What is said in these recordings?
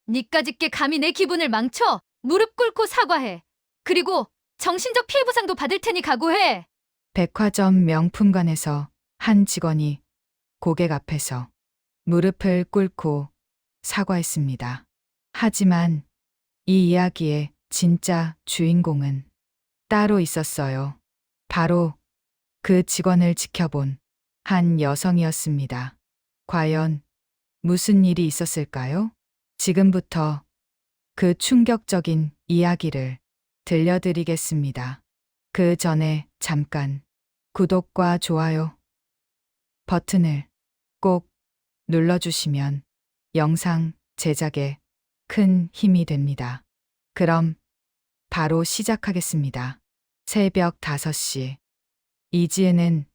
니까짓게 감히 내 기분을 망쳐? 무릎 꿇고 사과해. 그리고 정신적 피해 보상도 받을 테니 각오해. 백화점 명품관에서 한 직원이 고객 앞에서 무릎을 꿇고 사과했습니다. 하지만 이 이야기의 진짜 주인공은 따로 있었어요. 바로 그 직원을 지켜본 한 여성이었습니다. 과연 무슨 일이 있었을까요? 지금부터 그 충격적인 이야기를 들려드리겠습니다. 그 전에 잠깐 구독과 좋아요 버튼을 꼭 눌러주시면 영상 제작에 큰 힘이 됩니다. 그럼 바로 시작하겠습니다. 새벽 5시. 이지혜는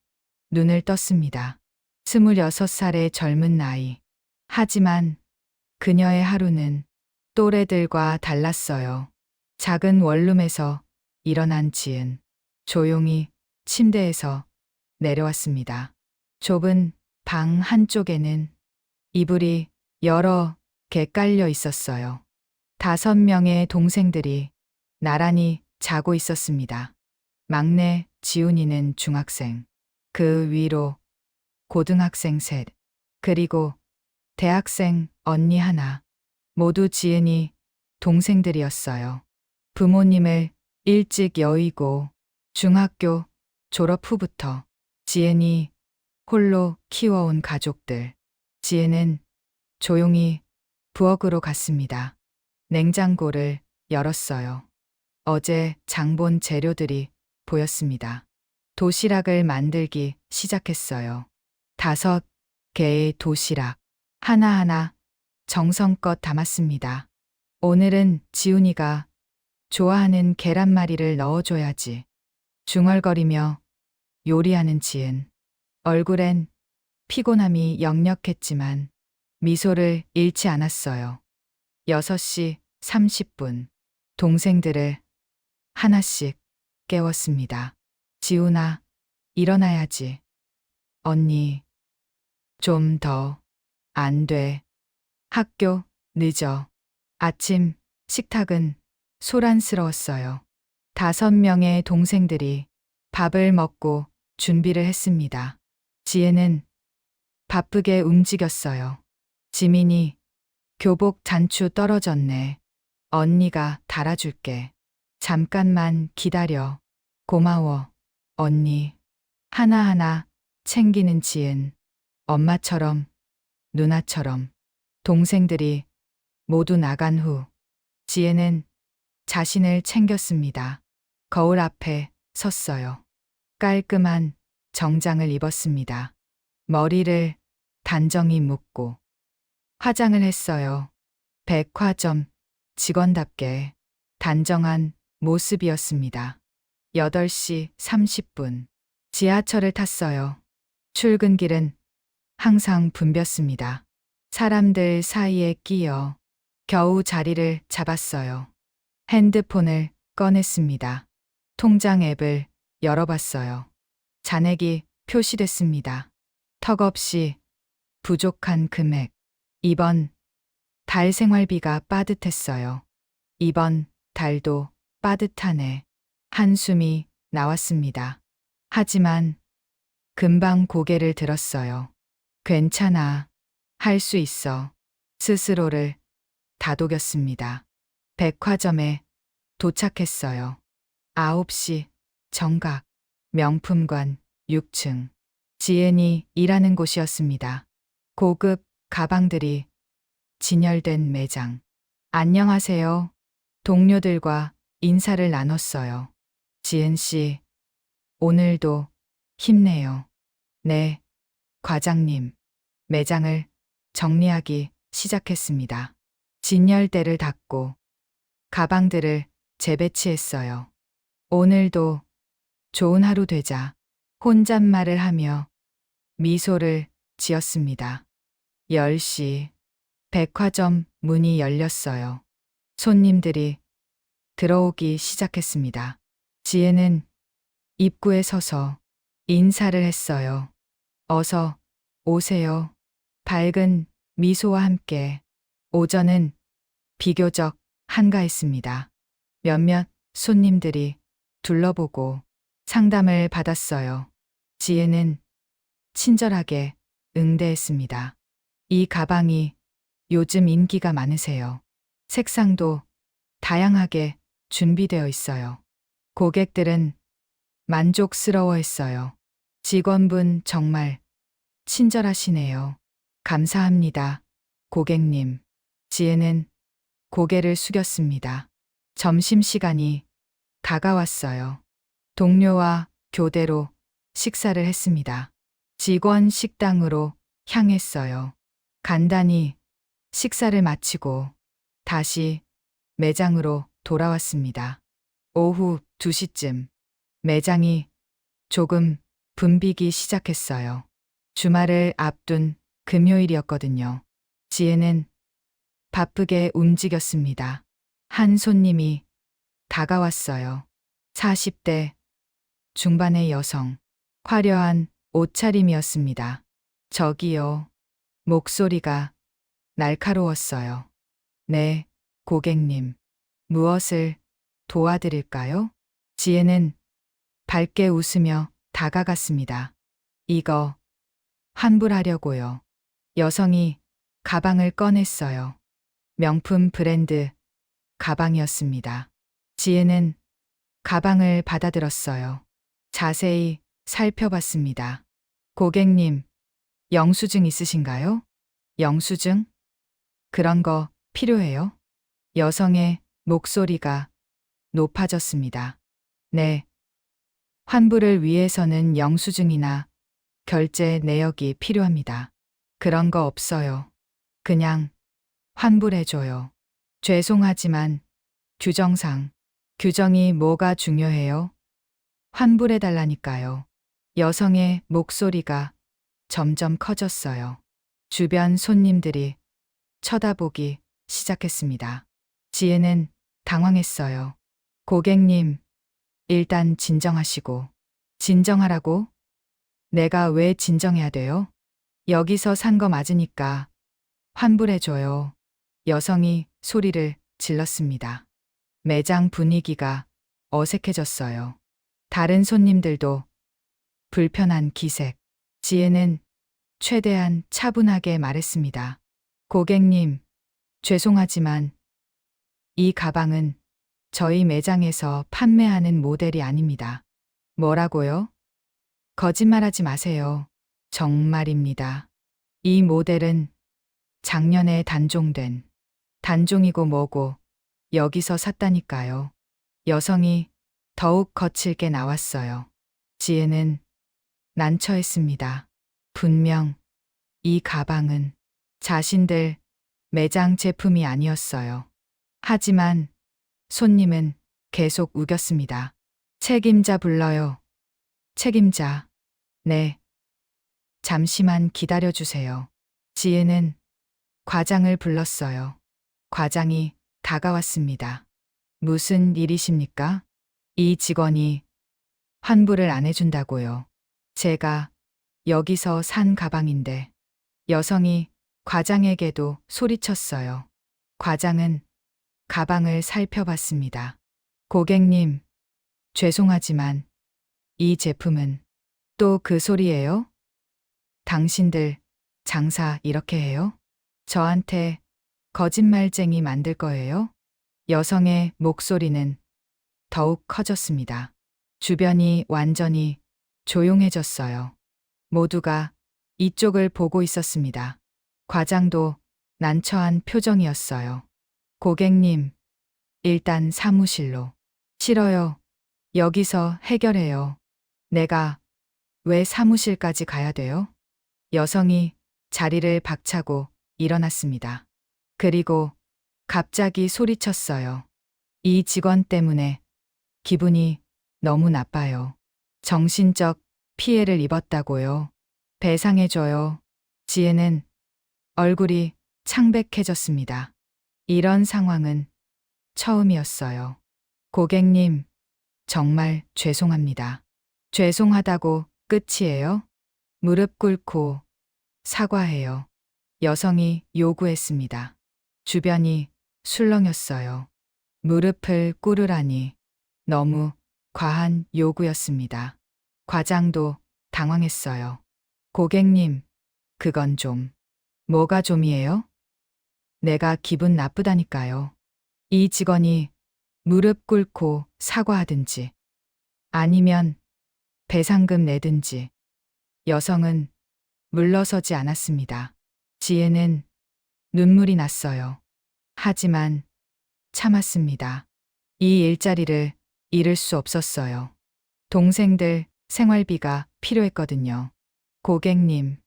눈을 떴습니다. 26살의 젊은 나이. 하지만 그녀의 하루는 또래들과 달랐어요. 작은 원룸에서 일어난 지은 조용히 침대에서 내려왔습니다. 좁은 방 한쪽에는 이불이 여러 개 깔려 있었어요. 5명의 동생들이 나란히 자고 있었습니다. 막내 지훈이는 중학생, 그 위로 고등학생 셋, 그리고 대학생 언니 하나, 모두 지은이 동생들이었어요. 부모님을 일찍 여의고 중학교 졸업 후부터 지은이 홀로 키워온 가족들. 지은은 조용히 부엌으로 갔습니다. 냉장고를 열었어요. 어제 장본 재료들이 보였습니다. 도시락을 만들기 시작했어요. 5개의 도시락, 하나하나 정성껏 담았습니다. 오늘은 지훈이가 좋아하는 계란말이를 넣어줘야지. 중얼거리며 요리하는 지은. 얼굴엔 피곤함이 역력했지만 미소를 잃지 않았어요. 6시 30분. 동생들을 하나씩 깨웠습니다. 지훈아, 일어나야지. 언니, 좀 더. 안 돼. 학교 늦어. 아침 식탁은 소란스러웠어요. 5명의 동생들이 밥을 먹고 준비를 했습니다. 지혜는 바쁘게 움직였어요. 지민이 교복 단추 떨어졌네. 언니가 달아줄게. 잠깐만 기다려. 고마워. 언니. 하나하나 챙기는 지은. 엄마처럼, 누나처럼. 동생들이 모두 나간 후 지혜는 자신을 챙겼습니다. 거울 앞에 섰어요. 깔끔한 정장을 입었습니다. 머리를 단정히 묶고 화장을 했어요. 백화점 직원답게 단정한 모습이었습니다. 8시 30분. 지하철을 탔어요. 출근길은 항상 붐볐습니다. 사람들 사이에 끼어 겨우 자리를 잡았어요. 핸드폰을 꺼냈습니다. 통장 앱을 열어봤어요. 잔액이 표시됐습니다. 턱없이 부족한 금액. 이번 달 생활비가 빠듯했어요. 이번 달도 빠듯하네. 한숨이 나왔습니다. 하지만 금방 고개를 들었어요. 괜찮아. 할 수 있어. 스스로를 다독였습니다. 백화점에 도착했어요. 9시 정각. 명품관 6층. 지은이 일하는 곳이었습니다. 고급 가방들이 진열된 매장. 안녕하세요. 동료들과 인사를 나눴어요. 지은 씨, 오늘도 힘내요. 네, 과장님. 매장을 정리하기 시작했습니다. 진열대를 닫고 가방들을 재배치했어요. 오늘도 좋은 하루 되자. 혼잣말을 하며 미소를 지었습니다. 10시. 백화점 문이 열렸어요. 손님들이 들어오기 시작했습니다. 지혜는 입구에 서서 인사를 했어요. 어서 오세요. 밝은 미소와 함께 오전은 비교적 한가했습니다. 몇몇 손님들이 둘러보고 상담을 받았어요. 지혜는 친절하게 응대했습니다. 이 가방이 요즘 인기가 많으세요. 색상도 다양하게 준비되어 있어요. 고객들은 만족스러워 했어요. 직원분 정말 친절하시네요. 감사합니다, 고객님. 지혜는 고개를 숙였습니다. 점심시간이 다가왔어요. 동료와 교대로 식사를 했습니다. 직원 식당으로 향했어요. 간단히 식사를 마치고 다시 매장으로 돌아왔습니다. 오후 2시쯤 매장이 조금 붐비기 시작했어요. 주말을 앞둔 금요일이었거든요. 지혜는 바쁘게 움직였습니다. 한 손님이 다가왔어요. 40대 중반의 여성, 화려한 옷차림이었습니다. 저기요. 목소리가 날카로웠어요. 네, 고객님. 무엇을 도와드릴까요? 지혜는 밝게 웃으며 다가갔습니다. 이거 환불하려고요. 여성이 가방을 꺼냈어요. 명품 브랜드 가방이었습니다. 지혜는 가방을 받아들었어요. 자세히 살펴봤습니다. 고객님, 영수증 있으신가요? 영수증? 그런 거 필요해요? 여성의 목소리가 높아졌습니다. 네. 환불을 위해서는 영수증이나 결제 내역이 필요합니다. 그런 거 없어요. 그냥 환불해줘요. 죄송하지만 규정이 뭐가 중요해요? 환불해달라니까요. 여성의 목소리가 점점 커졌어요. 주변 손님들이 쳐다보기 시작했습니다. 지혜는 당황했어요. 고객님, 일단 진정하시고. 진정하라고? 내가 왜 진정해야 돼요? 여기서 산 거 맞으니까 환불해줘요. 여성이 소리를 질렀습니다. 매장 분위기가 어색해졌어요. 다른 손님들도 불편한 기색. 지혜는 최대한 차분하게 말했습니다. 고객님, 죄송하지만 이 가방은 저희 매장에서 판매하는 모델이 아닙니다. 뭐라고요? 거짓말하지 마세요. 정말입니다. 이 모델은 작년에 단종이고 뭐고 여기서 샀다니까요. 여성이 더욱 거칠게 나왔어요. 지혜는 난처했습니다. 분명 이 가방은 자신들 매장 제품이 아니었어요. 하지만 손님은 계속 우겼습니다. 책임자 불러요. 책임자. 네. 잠시만 기다려주세요. 지혜는 과장을 불렀어요. 과장이 다가왔습니다. 무슨 일이십니까? 이 직원이 환불을 안 해준다고요. 제가 여기서 산 가방인데. 여성이 과장에게도 소리쳤어요. 과장은 가방을 살펴봤습니다. 고객님, 죄송하지만 이 제품은 또 그 소리예요? 당신들 장사 이렇게 해요? 저한테 거짓말쟁이 만들 거예요? 여성의 목소리는 더욱 커졌습니다. 주변이 완전히 조용해졌어요. 모두가 이쪽을 보고 있었습니다. 과장도 난처한 표정이었어요. 고객님, 일단 사무실로. 싫어요. 여기서 해결해요. 내가 왜 사무실까지 가야 돼요? 여성이 자리를 박차고 일어났습니다. 그리고 갑자기 소리쳤어요. 이 직원 때문에 기분이 너무 나빠요. 정신적 피해를 입었다고요. 배상해줘요. 지혜는 얼굴이 창백해졌습니다. 이런 상황은 처음이었어요. 고객님, 정말 죄송합니다. 죄송하다고 끝이에요? 무릎 꿇고 사과해요. 여성이 요구했습니다. 주변이 술렁였어요. 무릎을 꿇으라니 너무 과한 요구였습니다. 과장도 당황했어요. 고객님, 그건 좀. 뭐가 좀이에요? 내가 기분 나쁘다니까요. 이 직원이 무릎 꿇고 사과하든지 아니면 배상금 내든지. 여성은 물러서지 않았습니다. 지혜는 눈물이 났어요. 하지만 참았습니다. 이 일자리를 잃을 수 없었어요. 동생들 생활비가 필요했거든요. 고객님,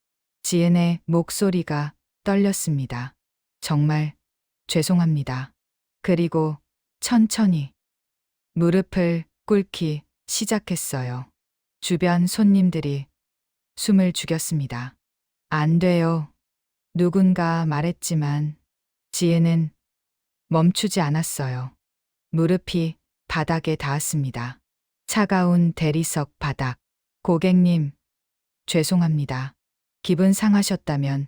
지은의 목소리가 떨렸습니다. 정말 죄송합니다. 그리고 천천히 무릎을 꿇기 시작했어요. 주변 손님들이 숨을 죽였습니다. 안 돼요. 누군가 말했지만 지혜는 멈추지 않았어요. 무릎이 바닥에 닿았습니다. 차가운 대리석 바닥. 고객님, 죄송합니다. 기분 상하셨다면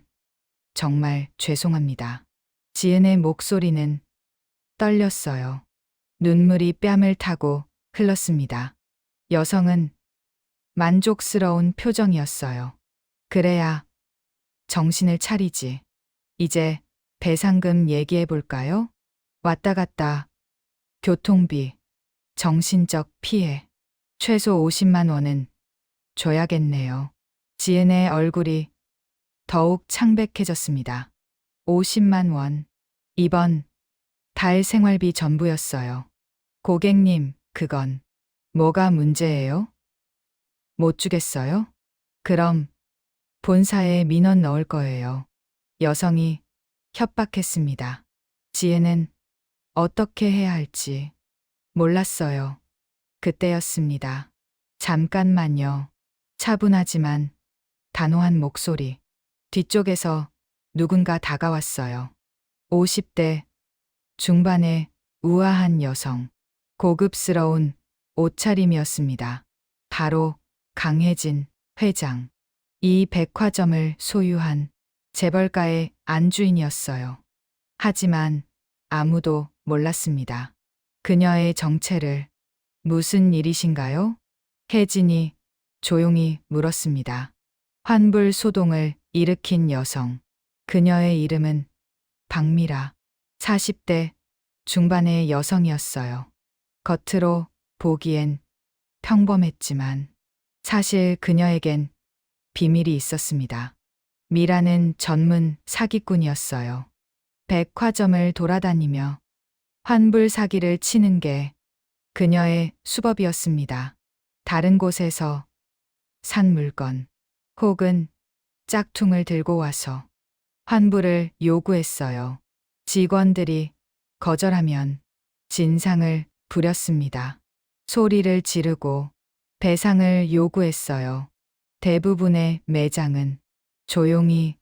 정말 죄송합니다. 지은의 목소리는 떨렸어요. 눈물이 뺨을 타고 흘렀습니다. 여성은 만족스러운 표정이었어요. 그래야 정신을 차리지. 이제 배상금 얘기해 볼까요? 왔다 갔다, 교통비, 정신적 피해, 최소 50만 원은 줘야겠네요. 지은의 얼굴이 더욱 창백해졌습니다. 50만 원. 이번 달 생활비 전부였어요. 고객님, 그건 뭐가 문제예요? 못 주겠어요? 그럼 본사에 민원 넣을 거예요. 여성이 협박했습니다. 지혜는 어떻게 해야 할지 몰랐어요. 그때였습니다. 잠깐만요. 차분하지만 단호한 목소리. 뒤쪽에서 누군가 다가왔어요. 50대 중반의 우아한 여성. 고급스러운 옷차림이었습니다. 바로 강혜진 회장. 이 백화점을 소유한 재벌가의 안주인이었어요. 하지만 아무도 몰랐습니다. 그녀의 정체를. 무슨 일이신가요? 혜진이 조용히 물었습니다. 환불 소동을 일으킨 여성. 그녀의 이름은 박미라. 40대 중반의 여성이었어요. 겉으로 보기엔 평범했지만 사실 그녀에겐 비밀이 있었습니다. 미라는 전문 사기꾼이었어요. 백화점을 돌아다니며 환불 사기를 치는 게 그녀의 수법이었습니다. 다른 곳에서 산 물건 혹은 짝퉁을 들고 와서 환불을 요구했어요. 직원들이 거절하면 진상을 부렸습니다. 소리를 지르고 배상을 요구했어요. 대부분의 매장은 조용히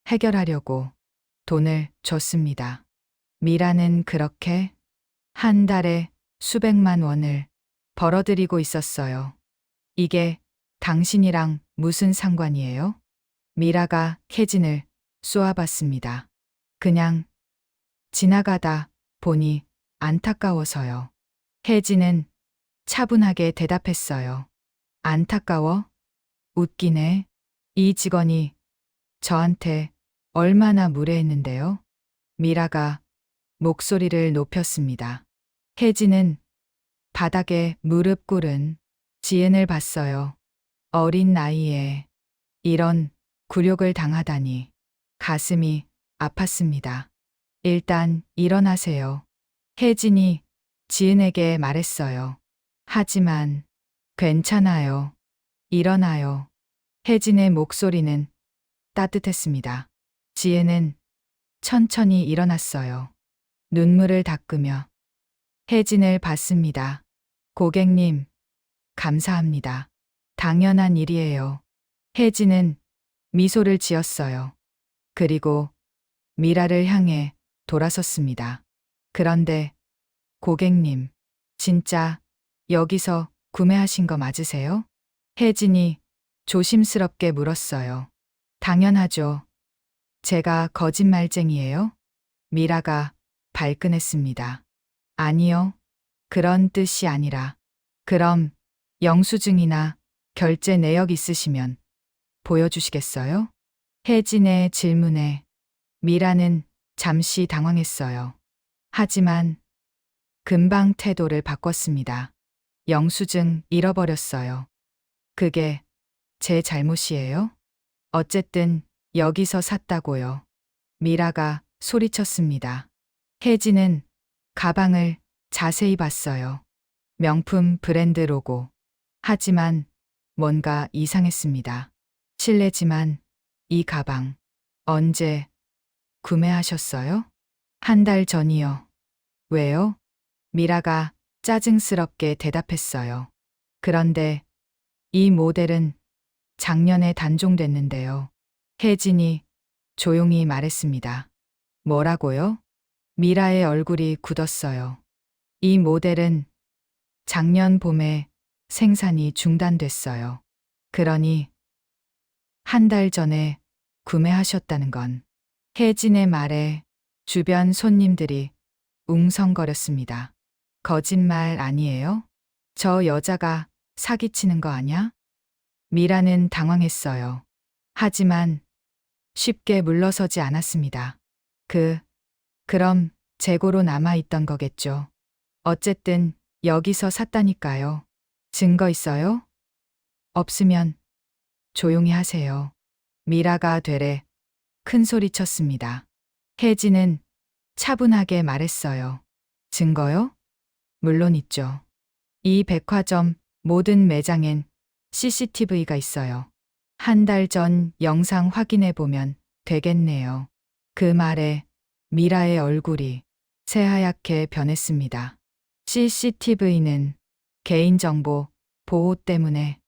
해결하려고 돈을 줬습니다. 미라는 그렇게 한 달에 수백만 원을 벌어들이고 있었어요. 이게 당신이랑 무슨 상관이에요? 미라가 혜진을 쏘아봤습니다. 그냥 지나가다 보니 안타까워서요. 혜진은 차분하게 대답했어요. 안타까워? 웃기네. 이 직원이 저한테 얼마나 무례했는데요? 미라가 목소리를 높였습니다. 혜진은 바닥에 무릎 꿇은 지은을 봤어요. 어린 나이에 이런 굴욕을 당하다니 가슴이 아팠습니다. 일단 일어나세요. 혜진이 지은에게 말했어요. 하지만 괜찮아요. 일어나요. 혜진의 목소리는 따뜻했습니다. 지은은 천천히 일어났어요. 눈물을 닦으며 혜진을 봤습니다. 고객님, 감사합니다. 당연한 일이에요. 혜진은 미소를 지었어요. 그리고 미라를 향해 돌아섰습니다. 그런데 고객님, 진짜 여기서 구매하신 거 맞으세요? 혜진이 조심스럽게 물었어요. 당연하죠. 제가 거짓말쟁이에요? 미라가 발끈했습니다. 아니요. 그런 뜻이 아니라. 그럼 영수증이나 결제 내역 있으시면 보여주시겠어요? 혜진의 질문에 미라는 잠시 당황했어요. 하지만 금방 태도를 바꿨습니다. 영수증 잃어버렸어요. 그게 제 잘못이에요? 어쨌든 여기서 샀다고요. 미라가 소리쳤습니다. 혜진은 가방을 자세히 봤어요. 명품 브랜드 로고. 하지만 뭔가 이상했습니다. 실례지만 이 가방 언제 구매하셨어요? 한 달 전이요. 왜요? 미라가 짜증스럽게 대답했어요. 그런데 이 모델은 작년에 단종됐는데요. 혜진이 조용히 말했습니다. 뭐라고요? 미라의 얼굴이 굳었어요. 이 모델은 작년 봄에 생산이 중단됐어요. 그러니 한 달 전에 구매하셨다는 건. 혜진의 말에 주변 손님들이 웅성거렸습니다. 거짓말 아니에요? 저 여자가 사기치는 거 아냐? 미라는 당황했어요. 하지만 쉽게 물러서지 않았습니다. 그럼 재고로 남아있던 거겠죠. 어쨌든 여기서 샀다니까요. 증거 있어요? 없으면 조용히 하세요. 미라가 되레 큰 소리 쳤습니다. 혜진은 차분하게 말했어요. 증거요? 물론 있죠. 이 백화점 모든 매장엔 CCTV가 있어요. 한 달 전 영상 확인해 보면 되겠네요. 그 말에 미라의 얼굴이 새하얗게 변했습니다. CCTV는 개인정보 보호 때문에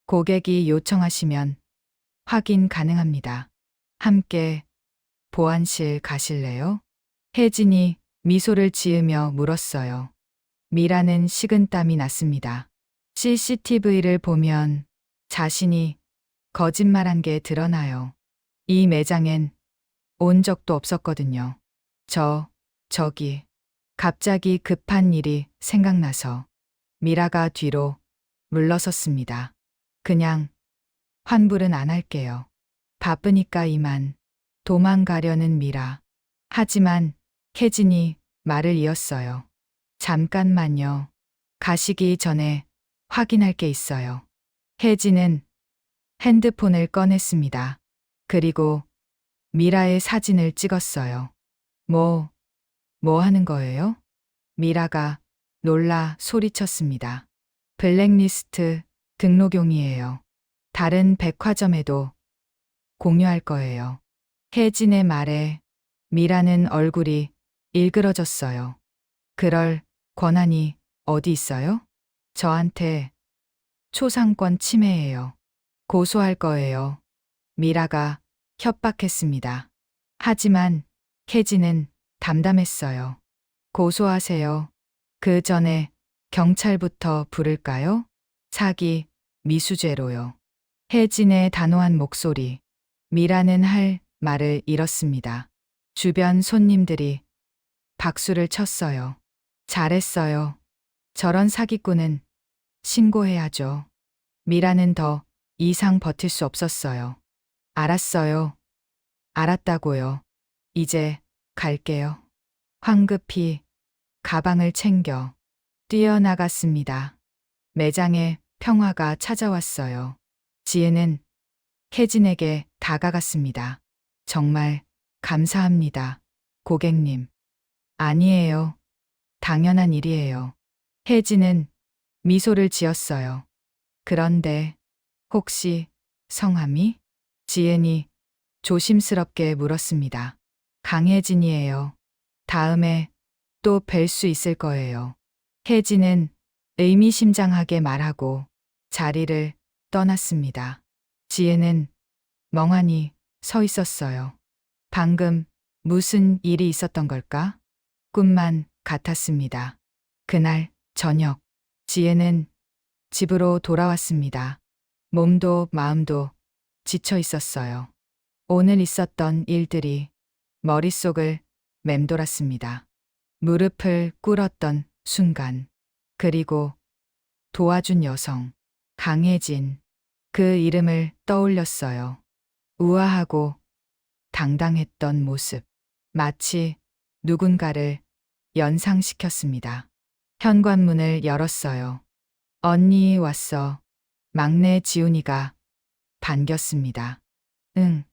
고객이 요청하시면 확인 가능합니다. 함께 보안실 가실래요? 혜진이 미소를 지으며 물었어요. 미라는 식은땀이 났습니다. CCTV를 보면 자신이 거짓말한 게 드러나요. 이 매장엔 온 적도 없었거든요. 저기, 갑자기 급한 일이 생각나서 미라가 뒤로 물러섰습니다. 그냥 환불은 안 할게요. 바쁘니까 이만. 도망가려는 미라. 하지만 혜진이 말을 이었어요. 잠깐만요. 가시기 전에 확인할 게 있어요. 혜진은 핸드폰을 꺼냈습니다. 그리고 미라의 사진을 찍었어요. 뭐 하는 거예요? 미라가 놀라 소리쳤습니다. 블랙리스트 등록용이에요. 다른 백화점에도 공유할 거예요. 혜진의 말에 미라는 얼굴이 일그러졌어요. 그럴 권한이 어디 있어요? 저한테 초상권 침해예요. 고소할 거예요. 미라가 협박했습니다. 하지만 혜진은 담담했어요. 고소하세요. 그 전에 경찰부터 부를까요? 사기, 미수죄로요. 혜진의 단호한 목소리. 미라는 할 말을 잃었습니다. 주변 손님들이 박수를 쳤어요. 잘했어요. 저런 사기꾼은 신고해야죠. 미라는 더 이상 버틸 수 없었어요. 알았어요. 알았다고요. 이제 갈게요. 황급히 가방을 챙겨 뛰어나갔습니다. 매장에 평화가 찾아왔어요. 지혜는 혜진에게 다가갔습니다. 정말 감사합니다. 고객님. 아니에요. 당연한 일이에요. 혜진은 미소를 지었어요. 그런데 혹시 성함이? 지은이 조심스럽게 물었습니다. 강혜진이에요. 다음에 또 뵐 수 있을 거예요. 혜진은 의미심장하게 말하고 자리를 떠났습니다. 지혜는 멍하니 서 있었어요. 방금 무슨 일이 있었던 걸까? 꿈만 같았습니다. 그날 저녁, 지혜는 집으로 돌아왔습니다. 몸도 마음도 지쳐 있었어요. 오늘 있었던 일들이 머릿속을 맴돌았습니다. 무릎을 꿇었던 순간, 그리고 도와준 여성, 강혜진, 그 이름을 떠올렸어요. 우아하고 당당했던 모습, 마치 누군가를 연상시켰습니다. 현관문을 열었어요. 언니 왔어. 막내 지훈이가 반겼습니다. 응,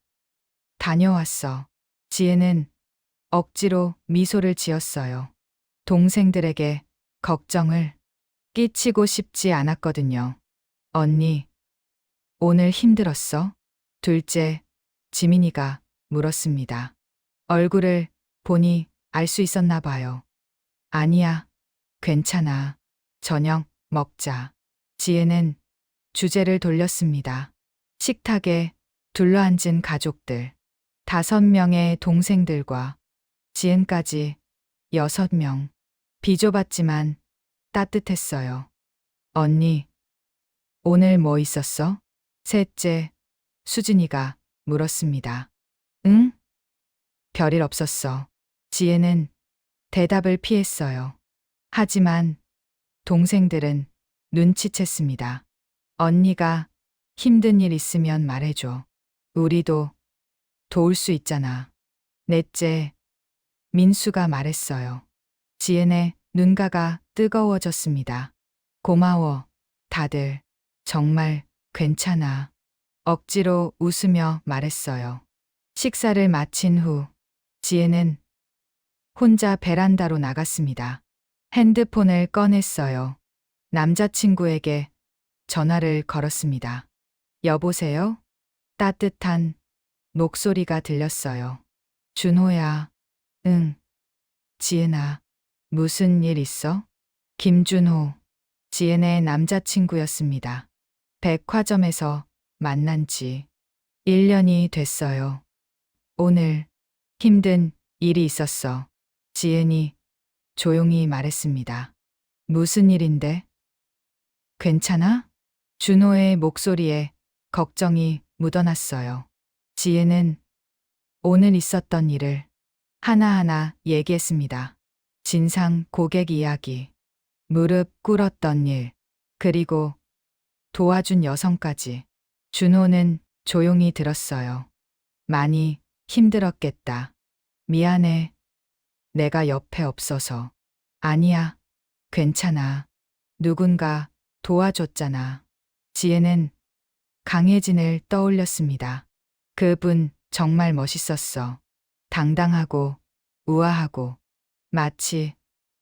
다녀왔어. 지혜는 억지로 미소를 지었어요. 동생들에게 걱정을 끼치고 싶지 않았거든요. 언니, 오늘 힘들었어? 둘째, 지민이가 물었습니다. 얼굴을 보니 알 수 있었나 봐요. 아니야, 괜찮아. 저녁 먹자. 지혜는 주제를 돌렸습니다. 식탁에 둘러앉은 가족들, 5명의 동생들과 지은까지 6명. 비좁았지만 따뜻했어요. 언니, 오늘 뭐 있었어? 셋째, 수진이가 물었습니다. 응? 별일 없었어. 지혜는 대답을 피했어요. 하지만 동생들은 눈치챘습니다. 언니가 힘든 일 있으면 말해줘. 우리도 도울 수 있잖아. 넷째, 민수가 말했어요. 지은의 눈가가 뜨거워졌습니다. 고마워, 다들. 정말 괜찮아. 억지로 웃으며 말했어요. 식사를 마친 후, 지혜는 혼자 베란다로 나갔습니다. 핸드폰을 꺼냈어요. 남자친구에게 전화를 걸었습니다. 여보세요? 따뜻한 목소리가 들렸어요. 준호야. 응. 지은아. 무슨 일 있어? 김준호. 지은의 남자친구였습니다. 백화점에서 만난 지 1년이 됐어요. 오늘 힘든 일이 있었어. 지은이 조용히 말했습니다. 무슨 일인데? 괜찮아? 준호의 목소리에 걱정이 묻어났어요. 지혜는 오늘 있었던 일을 하나하나 얘기했습니다. 진상 고객 이야기, 무릎 꿇었던 일, 그리고 도와준 여성까지. 준호는 조용히 들었어요. 많이 힘들었겠다. 미안해. 내가 옆에 없어서. 아니야. 괜찮아. 누군가 도와줬잖아. 지혜는 강혜진을 떠올렸습니다. 그분 정말 멋있었어. 당당하고 우아하고 마치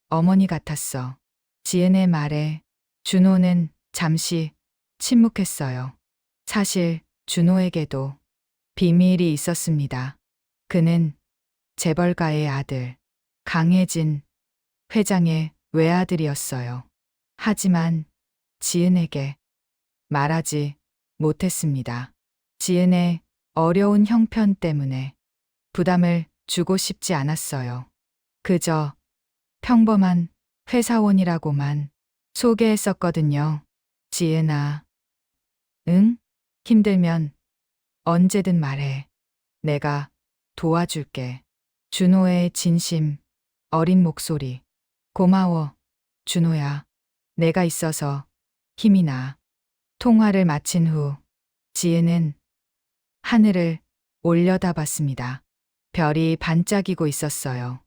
어머니 같았어. 지은의 말에 준호는 잠시 침묵했어요. 사실 준호에게도 비밀이 있었습니다. 그는 재벌가의 아들, 강혜진 회장의 외아들이었어요. 하지만 지은에게 말하지 못했습니다. 지은의 어려운 형편 때문에 부담을 주고 싶지 않았어요. 그저 평범한 회사원이라고만 소개했었거든요. 지은아. 응? 힘들면 언제든 말해. 내가 도와줄게. 준호의 진심, 어린 목소리. 고마워, 준호야. 내가 있어서 힘이 나. 통화를 마친 후 지은은 하늘을 올려다봤습니다. 별이 반짝이고 있었어요.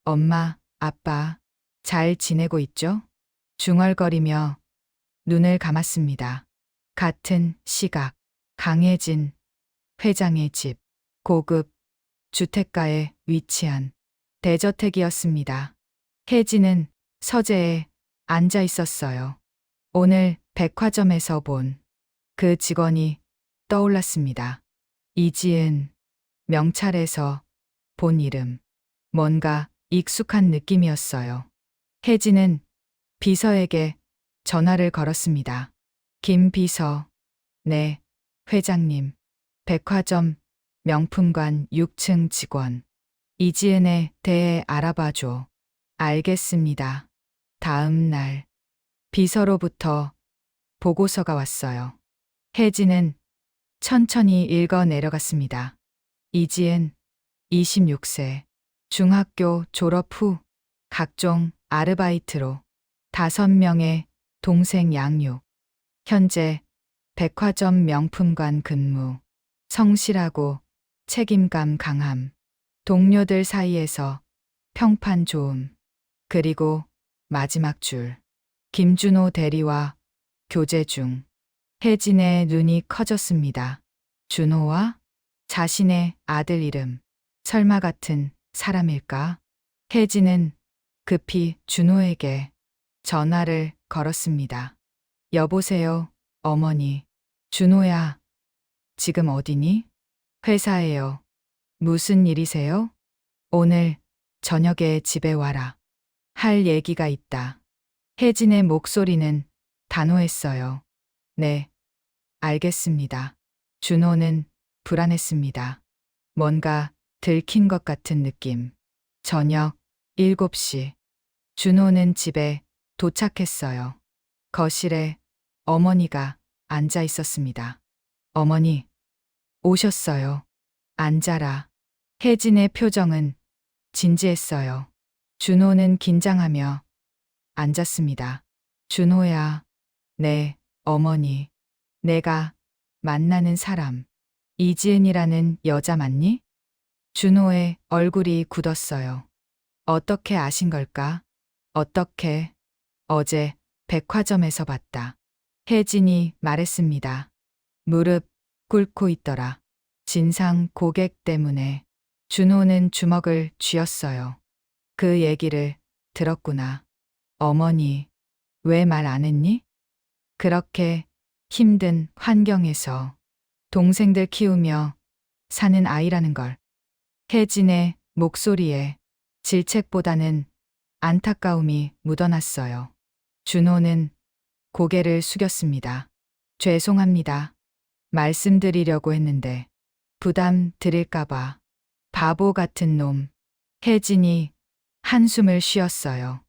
엄마, 아빠, 잘 지내고 있죠? 중얼거리며 눈을 감았습니다. 같은 시각, 강혜진 회장의 집, 고급 주택가에 위치한 대저택이었습니다. 혜진은 서재에 앉아 있었어요. 오늘 백화점에서 본 그 직원이 떠올랐습니다. 이지은. 명찰에서 본 이름. 뭔가 익숙한 느낌이었어요. 혜진은 비서에게 전화를 걸었습니다. 김 비서. 네, 회장님. 백화점 명품관 6층 직원. 이지은에 대해 알아봐줘. 알겠습니다. 다음 날 비서로부터 보고서가 왔어요. 혜진은 천천히 읽어 내려갔습니다. 이지은 26세. 중학교 졸업 후 각종 아르바이트로 5명의 동생 양육. 현재 백화점 명품관 근무. 성실하고 책임감 강함. 동료들 사이에서 평판 좋음. 그리고 마지막 줄. 김준호 대리와 교제 중. 혜진의 눈이 커졌습니다. 준호와 자신의 아들 이름. 설마 같은 사람일까? 혜진은 급히 준호에게 전화를 걸었습니다. 여보세요, 어머니. 준호야, 지금 어디니? 회사에요. 무슨 일이세요? 오늘 저녁에 집에 와라. 할 얘기가 있다. 혜진의 목소리는 단호했어요. 네, 알겠습니다. 준호는 불안했습니다. 뭔가 들킨 것 같은 느낌. 저녁 7시. 준호는 집에 도착했어요. 거실에 어머니가 앉아 있었습니다. 어머니, 오셨어요. 앉아라. 혜진의 표정은 진지했어요. 준호는 긴장하며 앉았습니다. 준호야. 네, 어머니. 내가 만나는 사람. 이지은이라는 여자 맞니? 준호의 얼굴이 굳었어요. 어떻게 아신 걸까? 어떻게? 어제 백화점에서 봤다. 혜진이 말했습니다. 무릎 꿇고 있더라. 진상 고객 때문에. 준호는 주먹을 쥐었어요. 그 얘기를 들었구나. 어머니, 왜 말 안 했니? 그렇게 힘든 환경에서 동생들 키우며 사는 아이라는 걸. 혜진의 목소리에 질책보다는 안타까움이 묻어났어요. 준호는 고개를 숙였습니다. 죄송합니다. 말씀드리려고 했는데 부담 드릴까봐. 바보 같은 놈. 혜진이 한숨을 쉬었어요.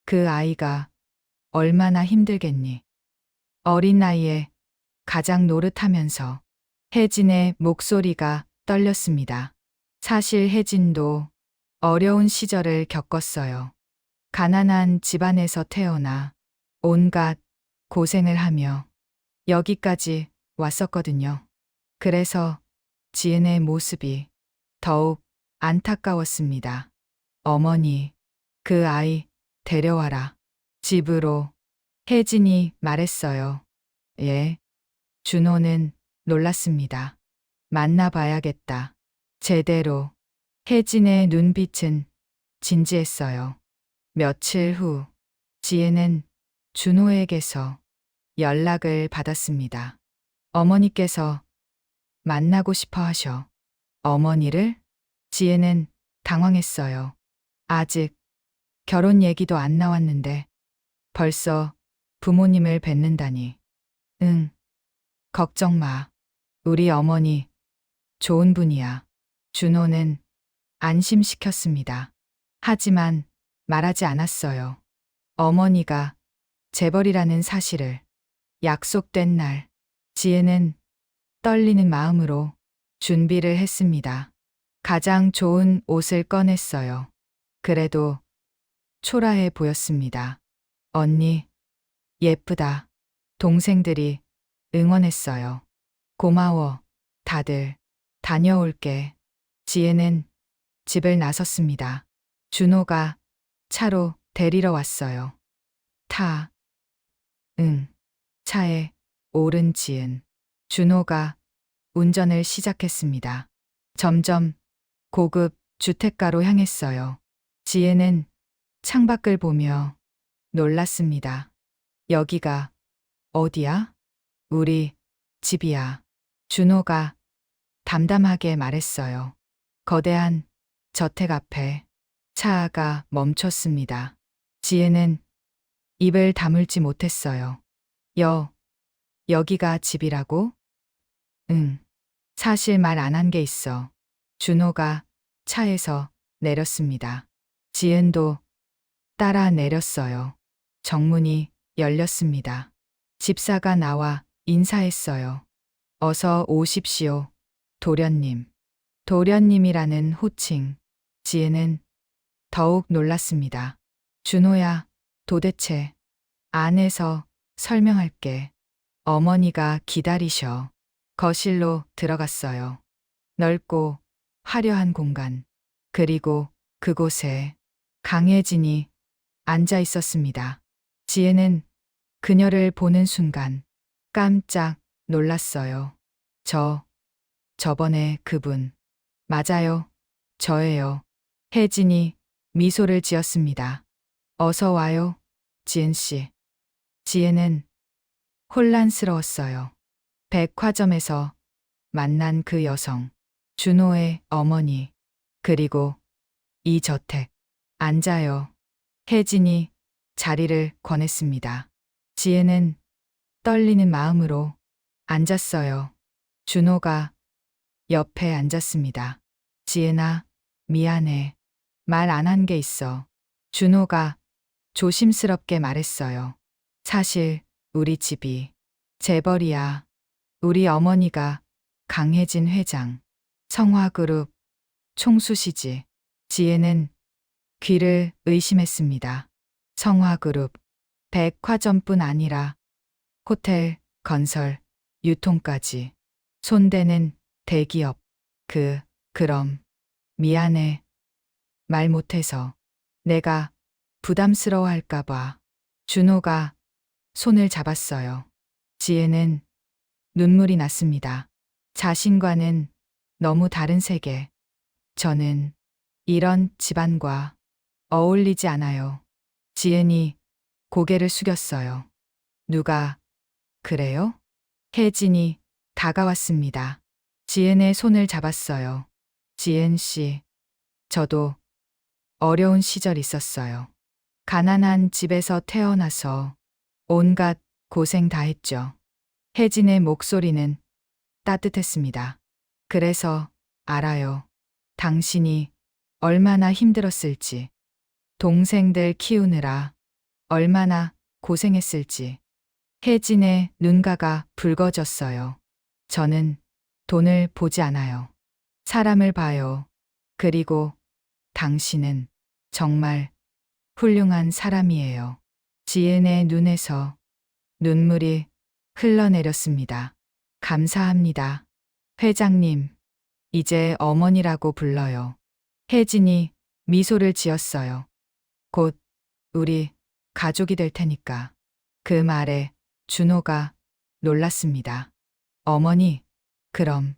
그 아이가 얼마나 힘들겠니? 어린 나이에 가장 노릇하면서. 혜진의 목소리가 떨렸습니다. 사실 혜진도 어려운 시절을 겪었어요. 가난한 집안에서 태어나 온갖 고생을 하며 여기까지 왔었거든요. 그래서 지은의 모습이 더욱 안타까웠습니다. 어머니, 그 아이 데려와라. 집으로. 혜진이 말했어요. 예. 준호는 놀랐습니다. 만나봐야겠다. 제대로. 혜진의 눈빛은 진지했어요. 며칠 후, 지혜는 준호에게서 연락을 받았습니다. 어머니께서 만나고 싶어 하셔. 어머니를? 지혜는 당황했어요. 아직 결혼 얘기도 안 나왔는데 벌써 부모님을 뵙는다니. 응, 걱정 마. 우리 어머니 좋은 분이야. 준호는 안심시켰습니다. 하지만 말하지 않았어요. 어머니가 재벌이라는 사실을. 약속된 날, 지혜는 떨리는 마음으로 준비를 했습니다. 가장 좋은 옷을 꺼냈어요. 그래도 초라해 보였습니다. 언니, 예쁘다. 동생들이 응원했어요. 고마워, 다들. 다녀올게. 지혜는 집을 나섰습니다. 준호가 차로 데리러 왔어요. 타. 응. 차에 오른 지은. 준호가 운전을 시작했습니다. 점점 고급 주택가로 향했어요. 지혜는 창밖을 보며 놀랐습니다. 여기가 어디야? 우리 집이야. 준호가 담담하게 말했어요. 거대한 저택 앞에 차가 멈췄습니다. 지혜는 입을 다물지 못했어요. 여기가 집이라고? 응. 사실 말 안 한 게 있어. 준호가 차에서 내렸습니다. 지은도 따라 내렸어요. 정문이 열렸습니다. 집사가 나와 인사했어요. 어서 오십시오, 도련님. 도련님이라는 호칭. 지은은 더욱 놀랐습니다. 준호야, 도대체 안에서 설명할게. 어머니가 기다리셔. 거실로 들어갔어요. 넓고 화려한 공간. 그리고 그곳에 강혜진이 앉아 있었습니다. 지혜는 그녀를 보는 순간 깜짝 놀랐어요. 저번에 그분. 맞아요. 저예요. 혜진이 미소를 지었습니다. 어서 와요, 지은 씨. 지혜는 혼란스러웠어요. 백화점에서 만난 그 여성, 준호의 어머니, 그리고 이 저택. 앉아요. 혜진이 자리를 권했습니다. 지혜는 떨리는 마음으로 앉았어요. 준호가 옆에 앉았습니다. 지혜나, 미안해. 말 안 한 게 있어. 준호가 조심스럽게 말했어요. 사실 우리 집이 재벌이야. 우리 어머니가 강혜진 회장, 성화그룹 총수시지. 지혜는 귀를 의심했습니다. 성화그룹, 백화점뿐 아니라 호텔, 건설, 유통까지 손대는 대기업. 그럼 미안해. 말 못해서. 내가 부담스러워할까봐. 준호가 손을 잡았어요. 지혜는 눈물이 났습니다. 자신과는 너무 다른 세계. 저는 이런 집안과 어울리지 않아요. 지은이 고개를 숙였어요. 누가 그래요? 혜진이 다가왔습니다. 지은의 손을 잡았어요. 지은 씨, 저도 어려운 시절 있었어요. 가난한 집에서 태어나서 온갖 고생 다 했죠. 혜진의 목소리는 따뜻했습니다. 그래서 알아요. 당신이 얼마나 힘들었을지, 동생들 키우느라 얼마나 고생했을지. 혜진의 눈가가 붉어졌어요. 저는 돈을 보지 않아요. 사람을 봐요. 그리고 당신은 정말 훌륭한 사람이에요. 지은의 눈에서 눈물이 흘러내렸습니다. 감사합니다. 회장님, 이제 어머니라고 불러요. 혜진이 미소를 지었어요. 곧 우리 가족이 될 테니까. 그 말에 준호가 놀랐습니다. 어머니, 그럼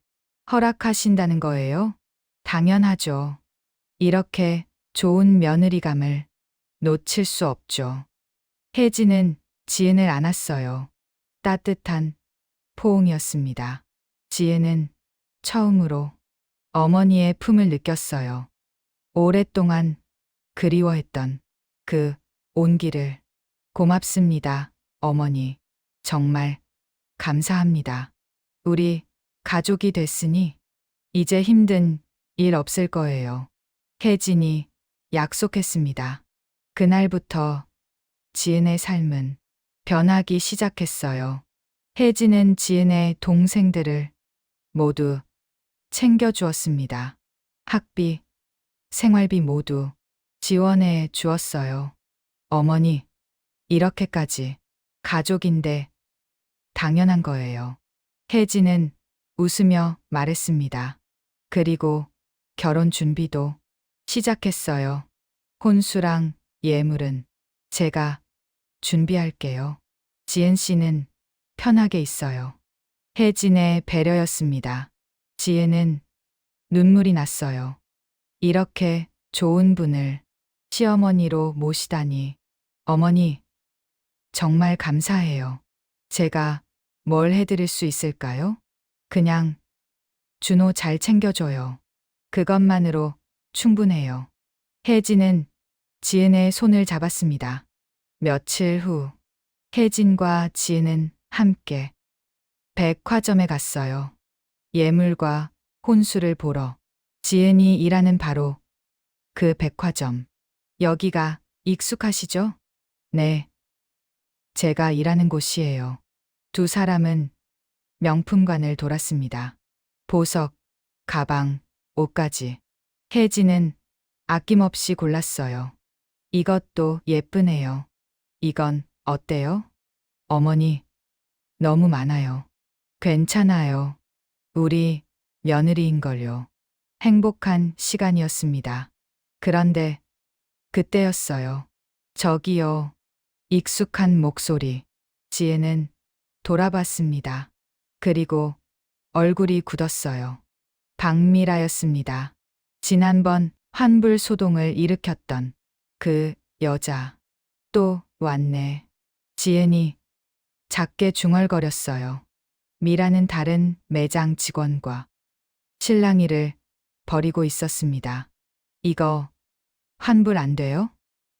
허락하신다는 거예요? 당연하죠. 이렇게 좋은 며느리감을 놓칠 수 없죠. 혜진은 지은을 안았어요. 따뜻한 포옹이었습니다. 지은은 처음으로 어머니의 품을 느꼈어요. 오랫동안 그리워했던 그 온기를. 고맙습니다, 어머니. 정말 감사합니다. 우리 가족이 됐으니 이제 힘든 일 없을 거예요. 혜진이 약속했습니다. 그날부터 지은의 삶은 변하기 시작했어요. 혜진은 지은의 동생들을 모두 챙겨주었습니다. 학비, 생활비 모두 지원해 주었어요. 어머니, 이렇게까지 가족인데 당연한 거예요. 혜진은 웃으며 말했습니다. 그리고 결혼 준비도 시작했어요. 혼수랑 예물은 제가 준비할게요. 지은 씨는 편하게 있어요. 혜진의 배려였습니다. 지은은 눈물이 났어요. 이렇게 좋은 분을 시어머니로 모시다니. 어머니, 정말 감사해요. 제가 뭘 해드릴 수 있을까요? 그냥 준호 잘 챙겨줘요. 그것만으로 충분해요. 혜진은 지은의 손을 잡았습니다. 며칠 후, 혜진과 지은은 함께 백화점에 갔어요. 예물과 혼수를 보러. 지은이 일하는 바로 그 백화점. 여기가 익숙하시죠? 네. 제가 일하는 곳이에요. 두 사람은 명품관을 돌았습니다. 보석, 가방, 옷까지. 혜진은 아낌없이 골랐어요. 이것도 예쁘네요. 이건 어때요? 어머니, 너무 많아요. 괜찮아요. 우리 며느리인걸요. 행복한 시간이었습니다. 그런데 그때였어요. 저기요. 익숙한 목소리. 지혜는 돌아봤습니다. 그리고 얼굴이 굳었어요. 박미라였습니다. 지난번 환불 소동을 일으켰던 그 여자. 또 왔네. 지혜니 작게 중얼거렸어요. 미라는 다른 매장 직원과 실랑이를 벌이고 있었습니다. 이거 환불 안 돼요?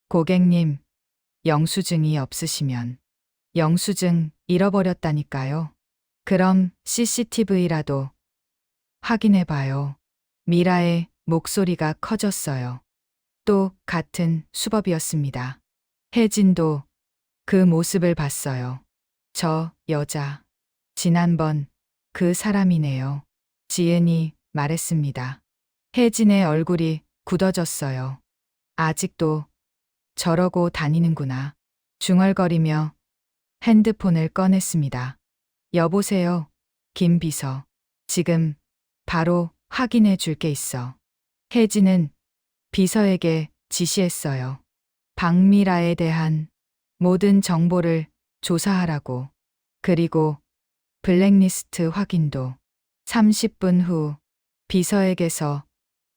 고객님, 영수증이 없으시면. 영수증 잃어버렸다니까요. 그럼 CCTV라도 확인해 봐요. 미라의 목소리가 커졌어요. 또 같은 수법이었습니다. 혜진도 그 모습을 봤어요. 저 여자, 지난번 그 사람이네요. 지은이 말했습니다. 혜진의 얼굴이 굳어졌어요. 아직도 저러고 다니는구나. 중얼거리며 핸드폰을 꺼냈습니다. 여보세요, 김 비서. 지금 바로 확인해 줄 게 있어. 혜진은 비서에게 지시했어요. 박미라에 대한 모든 정보를 조사하라고. 그리고 블랙리스트 확인도. 30분 후 비서에게서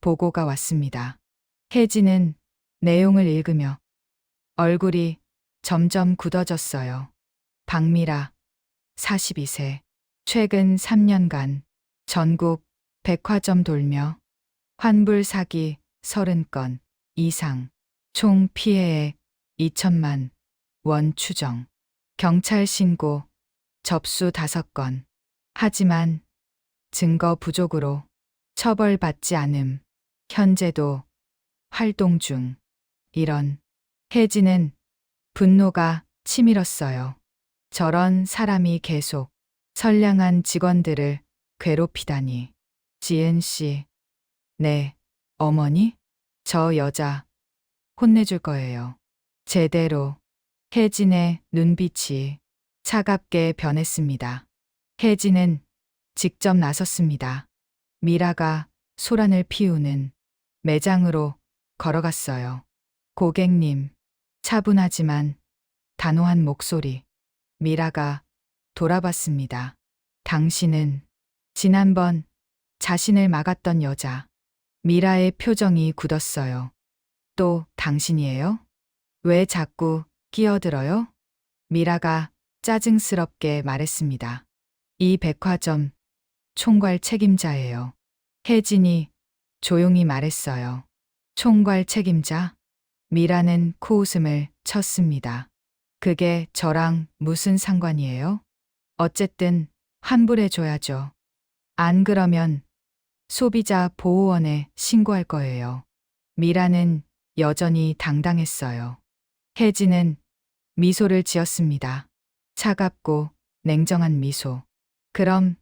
보고가 왔습니다. 혜진은 내용을 읽으며 얼굴이 점점 굳어졌어요. 박미라, 42세. 최근 3년간 전국 백화점 돌며 환불 사기 30건 이상, 총 피해액 2천만 원 추정. 경찰 신고 접수 5건. 하지만 증거 부족으로 처벌받지 않음. 현재도 활동 중. 이런. 혜진은 분노가 치밀었어요. 저런 사람이 계속 선량한 직원들을 괴롭히다니. 지은 씨. 네, 어머니? 저 여자 혼내줄 거예요. 제대로. 혜진의 눈빛이 차갑게 변했습니다. 혜진은 직접 나섰습니다. 미라가 소란을 피우는 매장으로 걸어갔어요. 고객님, 차분하지만 단호한 목소리. 미라가 돌아봤습니다. 당신은 지난번 자신을 막았던 여자. 미라의 표정이 굳었어요. 또 당신이에요? 왜 자꾸 끼어들어요? 미라가 짜증스럽게 말했습니다. 이 백화점 총괄 책임자예요. 혜진이 조용히 말했어요. 총괄 책임자? 미라는 코웃음을 쳤습니다. 그게 저랑 무슨 상관이에요? 어쨌든 환불해줘야죠. 안 그러면 소비자 보호원에 신고할 거예요. 미라는 여전히 당당했어요. 혜진은 미소를 지었습니다. 차갑고 냉정한 미소. 그럼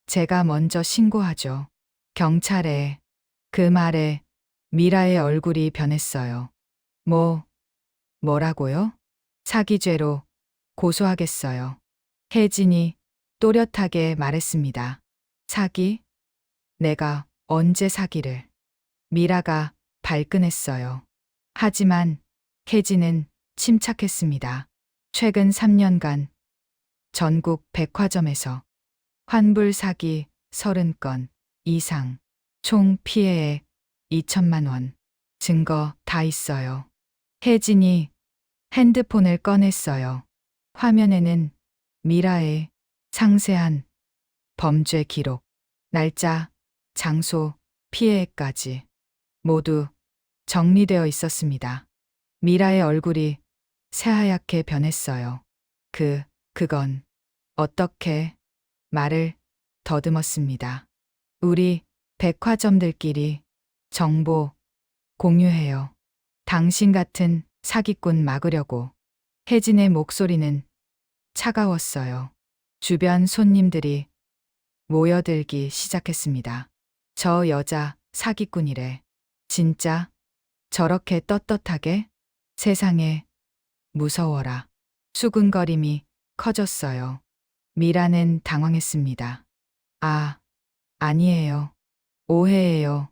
제가 먼저 신고하죠. 경찰에. 그 말에 미라의 얼굴이 변했어요. 뭐라고요? 사기죄로 고소하겠어요. 혜진이 또렷하게 말했습니다. 사기? 내가 언제 사기를? 미라가 발끈했어요. 하지만 혜진은 침착했습니다. 최근 3년간 전국 백화점에서 환불 사기 30건 이상, 총 피해액 2천만 원. 증거 다 있어요. 혜진이 핸드폰을 꺼냈어요. 화면에는 미라의 상세한 범죄 기록, 날짜, 장소, 피해액까지 모두 정리되어 있었습니다. 미라의 얼굴이 새하얗게 변했어요. 그건 어떻게 말을 더듬었습니다. 우리 백화점들끼리 정보 공유해요. 당신 같은 사기꾼 막으려고. 혜진의 목소리는 차가웠어요. 주변 손님들이 모여들기 시작했습니다. 저 여자 사기꾼이래. 진짜? 저렇게 떳떳하게? 세상에 무서워라. 수근거림이 커졌어요. 미라는 당황했습니다. 아, 아니에요. 오해예요.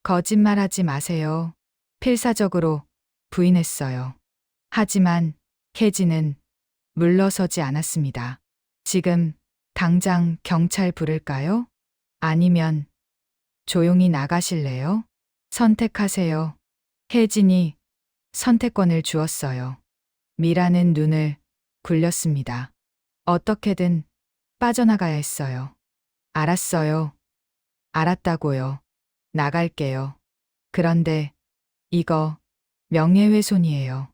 거짓말하지 마세요. 필사적으로 부인했어요. 하지만 혜진은 물러서지 않았습니다. 지금 당장 경찰 부를까요? 아니면 조용히 나가실래요? 선택하세요. 혜진이 선택권을 주었어요. 미라는 눈을 굴렸습니다. 어떻게든 빠져나가야 했어요. 알았어요. 알았다고요. 나갈게요. 그런데 이거 명예훼손이에요.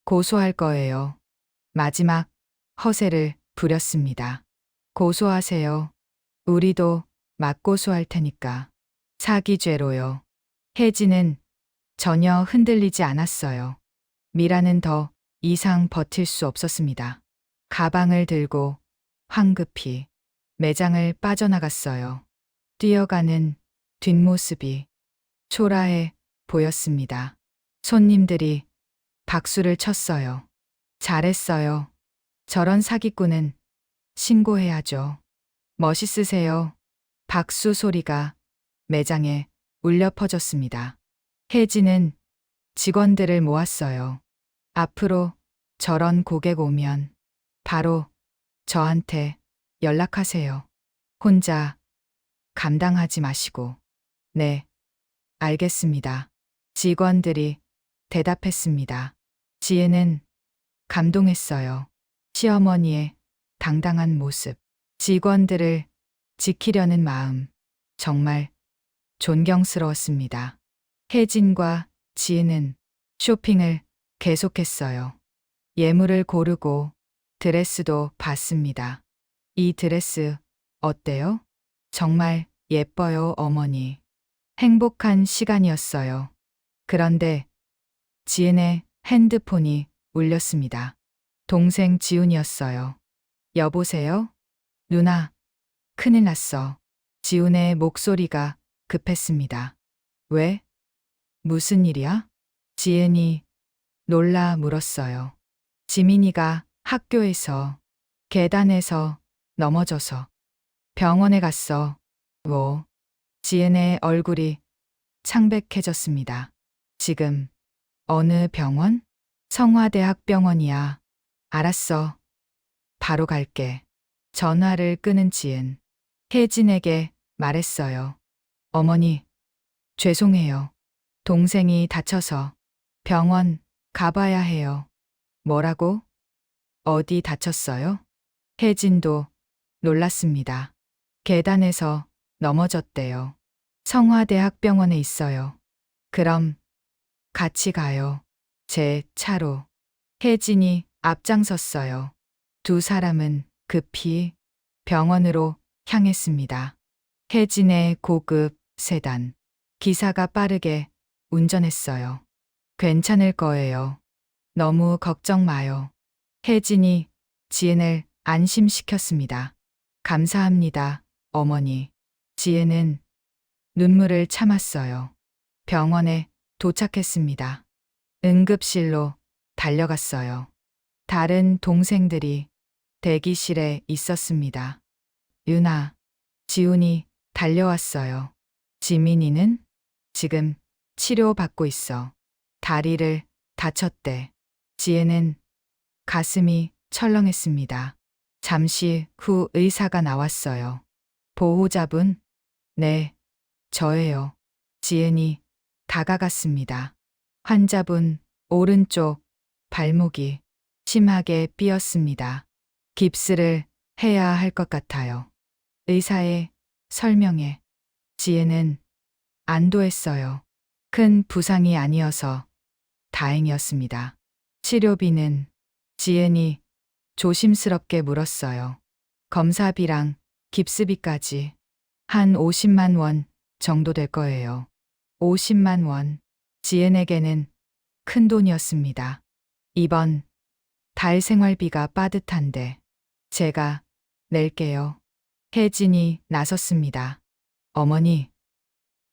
고소할 거예요. 마지막 허세를 부렸습니다. 고소하세요. 우리도 맞고소할 테니까. 사기죄로요. 혜진은 전혀 흔들리지 않았어요. 미라는 더 이상 버틸 수 없었습니다. 가방을 들고 황급히 매장을 빠져나갔어요. 뛰어가는 뒷모습이 초라해 보였습니다. 손님들이 박수를 쳤어요. 잘했어요. 저런 사기꾼은 신고해야죠. 멋있으세요. 박수 소리가 매장에 울려 퍼졌습니다. 혜진은 직원들을 모았어요. 앞으로 저런 고객 오면 바로 저한테 연락하세요. 혼자 감당하지 마시고. 네, 알겠습니다. 직원들이 대답했습니다. 지혜는 감동했어요. 시어머니의 당당한 모습, 직원들을 지키려는 마음, 정말 존경스러웠습니다. 혜진과 지혜는 쇼핑을 계속했어요. 예물을 고르고 드레스도 봤습니다. 이 드레스 어때요? 정말 예뻐요, 어머니. 행복한 시간이었어요. 그런데 지은의 핸드폰이 울렸습니다. 동생 지훈이었어요. 여보세요? 누나, 큰일 났어. 지훈의 목소리가 급했습니다. 왜? 무슨 일이야? 지은이 놀라 물었어요. 지민이가 학교에서 계단에서 넘어져서 병원에 갔어. 뭐? 지은의 얼굴이 창백해졌습니다. 지금 어느 병원? 성화대학병원이야. 알았어. 바로 갈게. 전화를 끊은 지은. 혜진에게 말했어요. 어머니, 죄송해요. 동생이 다쳐서 병원 가봐야 해요. 뭐라고? 어디 다쳤어요? 혜진도 놀랐습니다. 계단에서 넘어졌대요. 성화대학병원에 있어요. 그럼 같이 가요. 제 차로. 혜진이 앞장섰어요. 두 사람은 급히 병원으로 향했습니다. 혜진의 고급 세단. 기사가 빠르게 운전했어요. 괜찮을 거예요. 너무 걱정 마요. 혜진이 지은을 안심시켰습니다. 감사합니다, 어머니. 지은은 눈물을 참았어요. 병원에 도착했습니다. 응급실로 달려갔어요. 다른 동생들이 대기실에 있었습니다. 유나, 지훈이 달려왔어요. 지민이는 지금 치료받고 있어. 다리를 다쳤대. 지혜는 가슴이 철렁했습니다. 잠시 후 의사가 나왔어요. 보호자분? 네, 저예요. 지은이 다가갔습니다. 환자분 오른쪽 발목이 심하게 삐었습니다. 깁스를 해야 할 것 같아요. 의사의 설명에 지혜는 안도했어요. 큰 부상이 아니어서 다행이었습니다. 치료비는 지은이 조심스럽게 물었어요. 검사비랑 깁스비까지 한 50만 원 정도 될 거예요. 50만 원. 지은에게는 큰 돈이었습니다. 이번 달 생활비가 빠듯한데 제가 낼게요. 혜진이 나섰습니다. 어머니,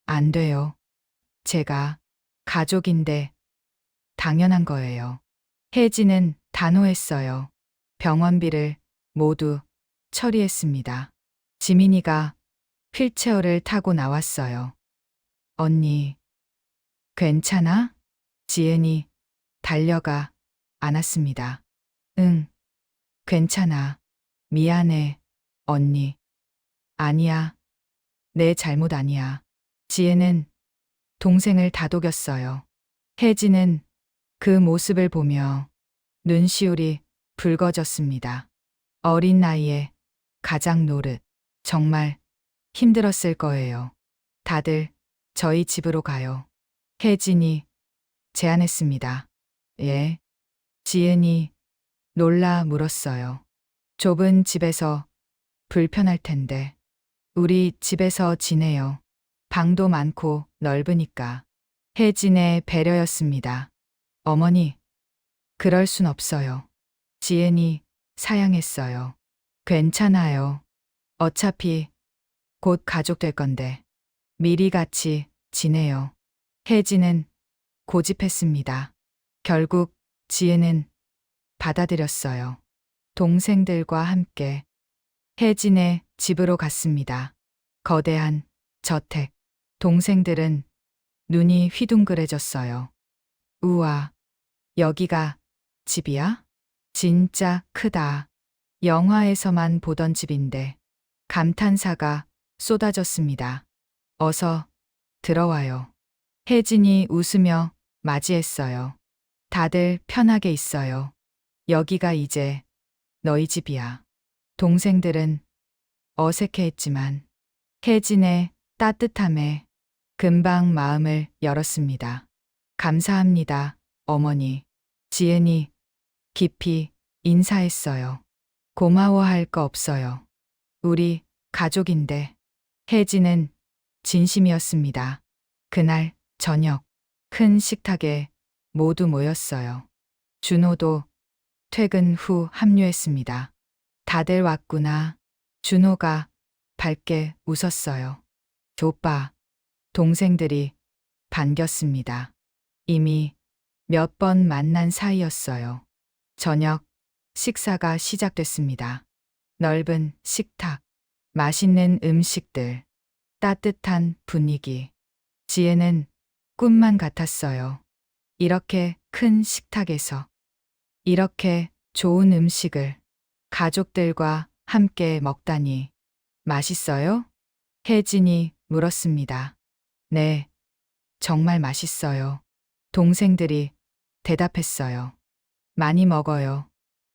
안 돼요. 제가 가족인데 당연한 거예요. 혜진은 단호했어요. 병원비를 모두 처리했습니다. 지민이가 휠체어를 타고 나왔어요. 언니, 괜찮아? 지은이 달려가 안았습니다. 응, 괜찮아. 미안해, 언니. 아니야, 내 잘못 아니야. 지혜는 동생을 다독였어요. 혜진은 그 모습을 보며 눈시울이 붉어졌습니다. 어린 나이에 가장 노릇. 정말 힘들었을 거예요. 다들 저희 집으로 가요. 혜진이 제안했습니다. 예. 지은이 놀라 물었어요. 좁은 집에서 불편할 텐데. 우리 집에서 지내요. 방도 많고 넓으니까. 혜진의 배려였습니다. 어머니, 그럴 순 없어요. 지은이 사양했어요. 괜찮아요. 어차피 곧 가족 될 건데. 미리 같이 지내요. 혜진은 고집했습니다. 결국 지은은 받아들였어요. 동생들과 함께 혜진의 집으로 갔습니다. 거대한 저택. 동생들은 눈이 휘둥그레졌어요. 우와, 여기가 집이야? 진짜 크다. 영화에서만 보던 집인데. 감탄사가 쏟아졌습니다. 어서 들어와요. 혜진이 웃으며 맞이했어요. 다들 편하게 있어요. 여기가 이제 너희 집이야. 동생들은 어색해했지만 혜진의 따뜻함에 금방 마음을 열었습니다. 감사합니다, 어머니. 지은이 깊이 인사했어요. 고마워할 거 없어요. 우리 가족인데. 혜진은 진심이었습니다. 그날 저녁 큰 식탁에 모두 모였어요. 준호도 퇴근 후 합류했습니다. 다들 왔구나. 준호가 밝게 웃었어요. 오빠, 동생들이 반겼습니다. 이미 몇 번 만난 사이였어요. 저녁 식사가 시작됐습니다. 넓은 식탁, 맛있는 음식들, 따뜻한 분위기. 지혜는 꿈만 같았어요. 이렇게 큰 식탁에서 이렇게 좋은 음식을 가족들과 함께 먹다니. 맛있어요? 혜진이 물었습니다. 네, 정말 맛있어요. 동생들이 대답했어요. 많이 먹어요.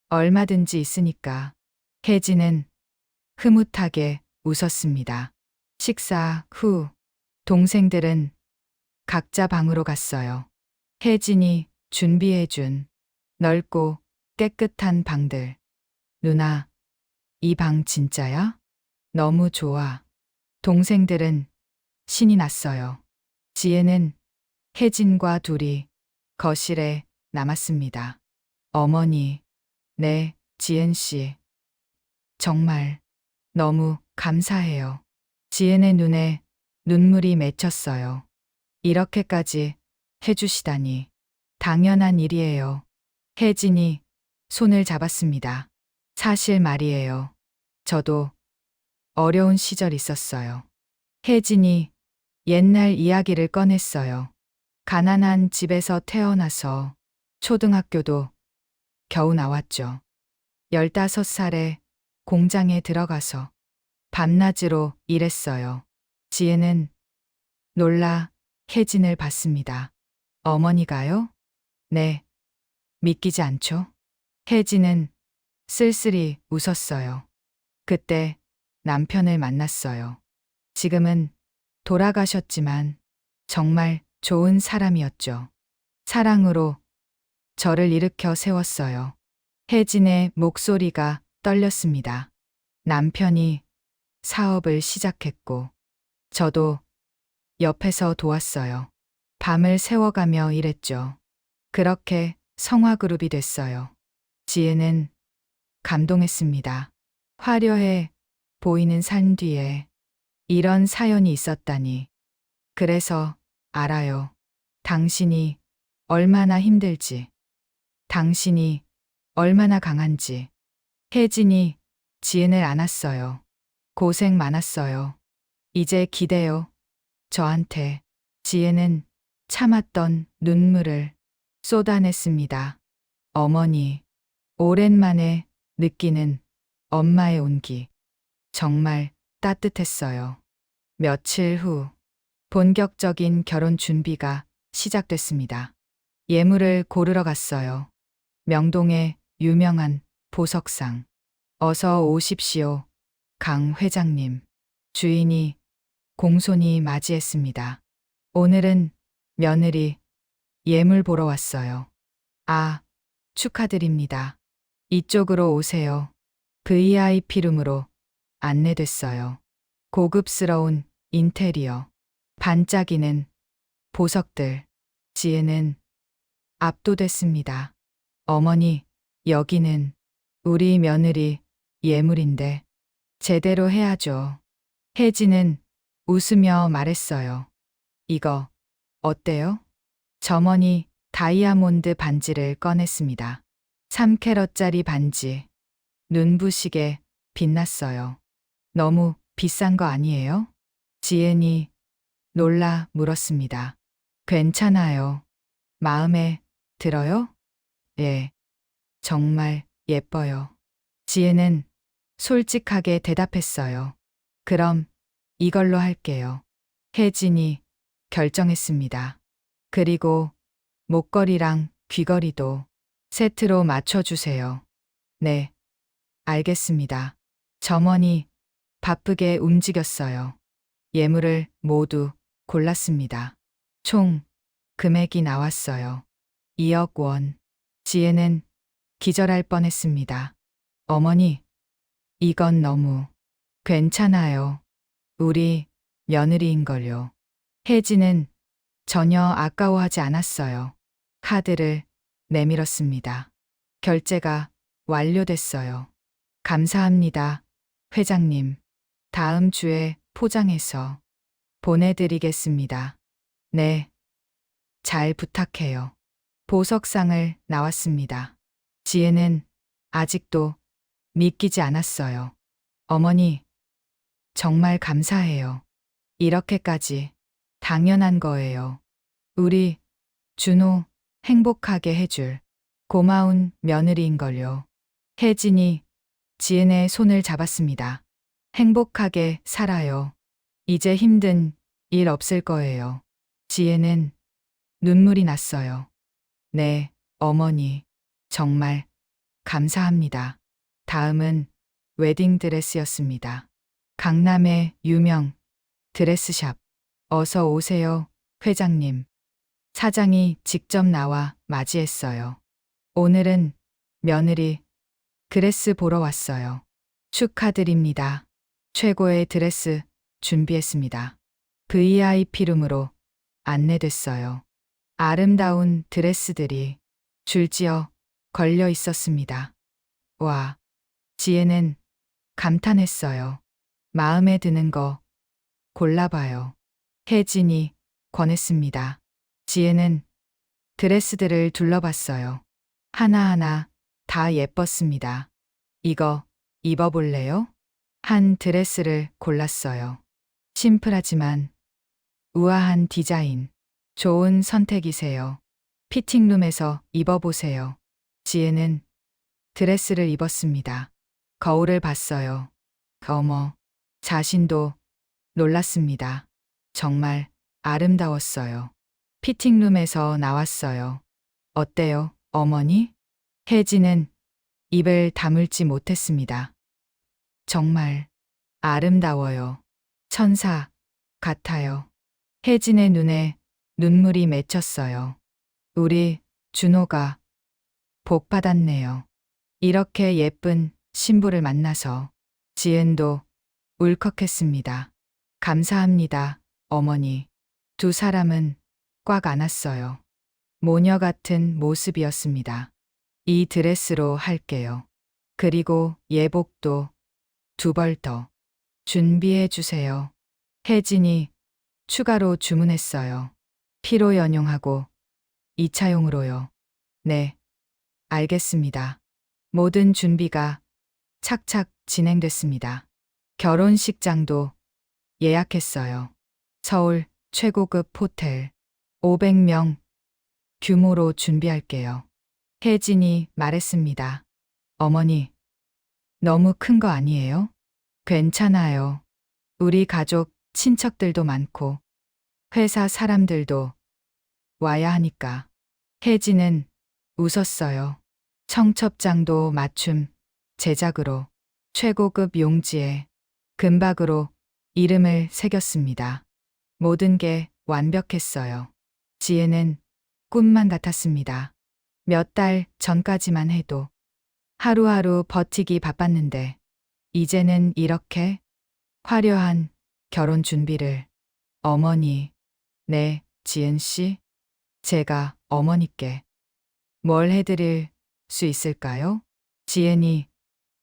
얼마든지 있으니까. 혜진은 흐뭇하게 웃었습니다. 식사 후 동생들은 각자 방으로 갔어요. 혜진이 준비해준 넓고 깨끗한 방들. 누나, 이 방 진짜야? 너무 좋아. 동생들은 신이 났어요. 지혜는 혜진과 둘이 거실에 남았습니다. 어머니, 네, 지은 씨. 정말 너무 감사해요. 지은의 눈에 눈물이 맺혔어요. 이렇게까지 해주시다니. 당연한 일이에요. 혜진이 손을 잡았습니다. 사실 말이에요. 저도 어려운 시절 있었어요. 혜진이 옛날 이야기를 꺼냈어요. 가난한 집에서 태어나서 초등학교도 겨우 나왔죠. 15살에 공장에 들어가서 밤낮으로 일했어요. 지혜는 놀라 혜진을 봤습니다. 어머니가요? 네. 믿기지 않죠? 혜진은 쓸쓸히 웃었어요. 그때 남편을 만났어요. 지금은 돌아가셨지만 정말 좋은 사람이었죠. 사랑으로 저를 일으켜 세웠어요. 혜진의 목소리가 떨렸습니다. 남편이 사업을 시작했고 저도 옆에서 도왔어요. 밤을 새워가며 일했죠. 그렇게 성화그룹이 됐어요. 지혜는 감동했습니다. 화려해 보이는 산 뒤에 이런 사연이 있었다니. 그래서 알아요. 당신이 얼마나 힘들지. 당신이 얼마나 강한지. 혜진이 지은을 안았어요. 고생 많았어요. 이제 기대요. 저한테. 지은은 참았던 눈물을 쏟아냈습니다. 어머니, 오랜만에 느끼는 엄마의 온기. 정말 따뜻했어요. 며칠 후 본격적인 결혼 준비가 시작됐습니다. 예물을 고르러 갔어요. 명동의 유명한 보석상. 어서 오십시오, 강 회장님. 주인이 공손히 맞이했습니다. 오늘은 며느리 예물 보러 왔어요. 아, 축하드립니다. 이쪽으로 오세요. VIP룸으로 안내됐어요. 고급스러운 인테리어, 반짝이는 보석들. 지혜는 압도됐습니다. 어머니, 여기는 우리 며느리 예물인데 제대로 해야죠. 혜진은 웃으며 말했어요. 이거 어때요? 점원이 다이아몬드 반지를 꺼냈습니다. 3캐럿짜리 반지. 눈부시게 빛났어요. 너무 비싼 거 아니에요? 지은이 놀라 물었습니다. 괜찮아요. 마음에 들어요? 예. 정말 예뻐요. 지은은 솔직하게 대답했어요. 그럼 이걸로 할게요. 혜진이 결정했습니다. 그리고 목걸이랑 귀걸이도 세트로 맞춰주세요. 네, 알겠습니다. 점원이 바쁘게 움직였어요. 예물을 모두 골랐습니다. 총 금액이 나왔어요. 2억 원. 지혜는 기절할 뻔했습니다. 어머니, 이건 너무 괜찮아요. 우리 며느리인걸요. 혜진은 전혀 아까워하지 않았어요. 카드를 내밀었습니다. 결제가 완료됐어요. 감사합니다, 회장님. 다음 주에 포장해서 보내드리겠습니다. 네, 잘 부탁해요. 보석상을 나왔습니다. 지혜는 아직도 믿기지 않았어요. 어머니, 정말 감사해요. 이렇게까지 당연한 거예요. 우리 준호 행복하게 해줄 고마운 며느리인걸요. 혜진이 지은의 손을 잡았습니다. 행복하게 살아요. 이제 힘든 일 없을 거예요. 지혜는 눈물이 났어요. 네, 어머니. 정말 감사합니다. 다음은 웨딩드레스였습니다. 강남의 유명 드레스샵. 어서 오세요, 회장님. 사장이 직접 나와 맞이했어요. 오늘은 며느리 드레스 보러 왔어요. 축하드립니다. 최고의 드레스 준비했습니다. VIP룸으로 안내됐어요. 아름다운 드레스들이 줄지어 걸려 있었습니다. 와, 지혜는 감탄했어요. 마음에 드는 거 골라봐요. 혜진이 권했습니다. 지혜는 드레스들을 둘러봤어요. 하나하나 다 예뻤습니다. 이거 입어볼래요? 한 드레스를 골랐어요. 심플하지만 우아한 디자인. 좋은 선택이세요. 피팅룸에서 입어보세요. 지혜는 드레스를 입었습니다. 거울을 봤어요. 어머, 자신도 놀랐습니다. 정말 아름다웠어요. 피팅룸에서 나왔어요. 어때요, 어머니? 혜진은 입을 다물지 못했습니다. 정말 아름다워요. 천사 같아요. 혜진의 눈에 눈물이 맺혔어요. 우리 준호가 복 받았네요. 이렇게 예쁜 신부를 만나서. 지은도 울컥했습니다. 감사합니다, 어머니. 두 사람은 꽉 안았어요. 모녀 같은 모습이었습니다. 이 드레스로 할게요. 그리고 예복도 2벌 더 준비해 주세요. 혜진이 추가로 주문했어요. 피로 연용하고 2차용으로요. 네, 알겠습니다. 모든 준비가 착착 진행됐습니다. 결혼식장도 예약했어요. 서울 최고급 호텔 500명 규모로 준비할게요. 혜진이 말했습니다. 어머니, 너무 큰 거 아니에요? 괜찮아요. 우리 가족, 친척들도 많고, 회사 사람들도 와야 하니까. 혜진은 웃었어요. 청첩장도 맞춤, 제작으로, 최고급 용지에 금박으로 이름을 새겼습니다. 모든 게 완벽했어요. 지혜는 꿈만 같았습니다. 몇 달 전까지만 해도 하루하루 버티기 바빴는데, 이제는 이렇게 화려한 결혼 준비를. 어머니, 네, 지은 씨, 제가 어머니께 뭘 해드릴 수 있을까요? 지은이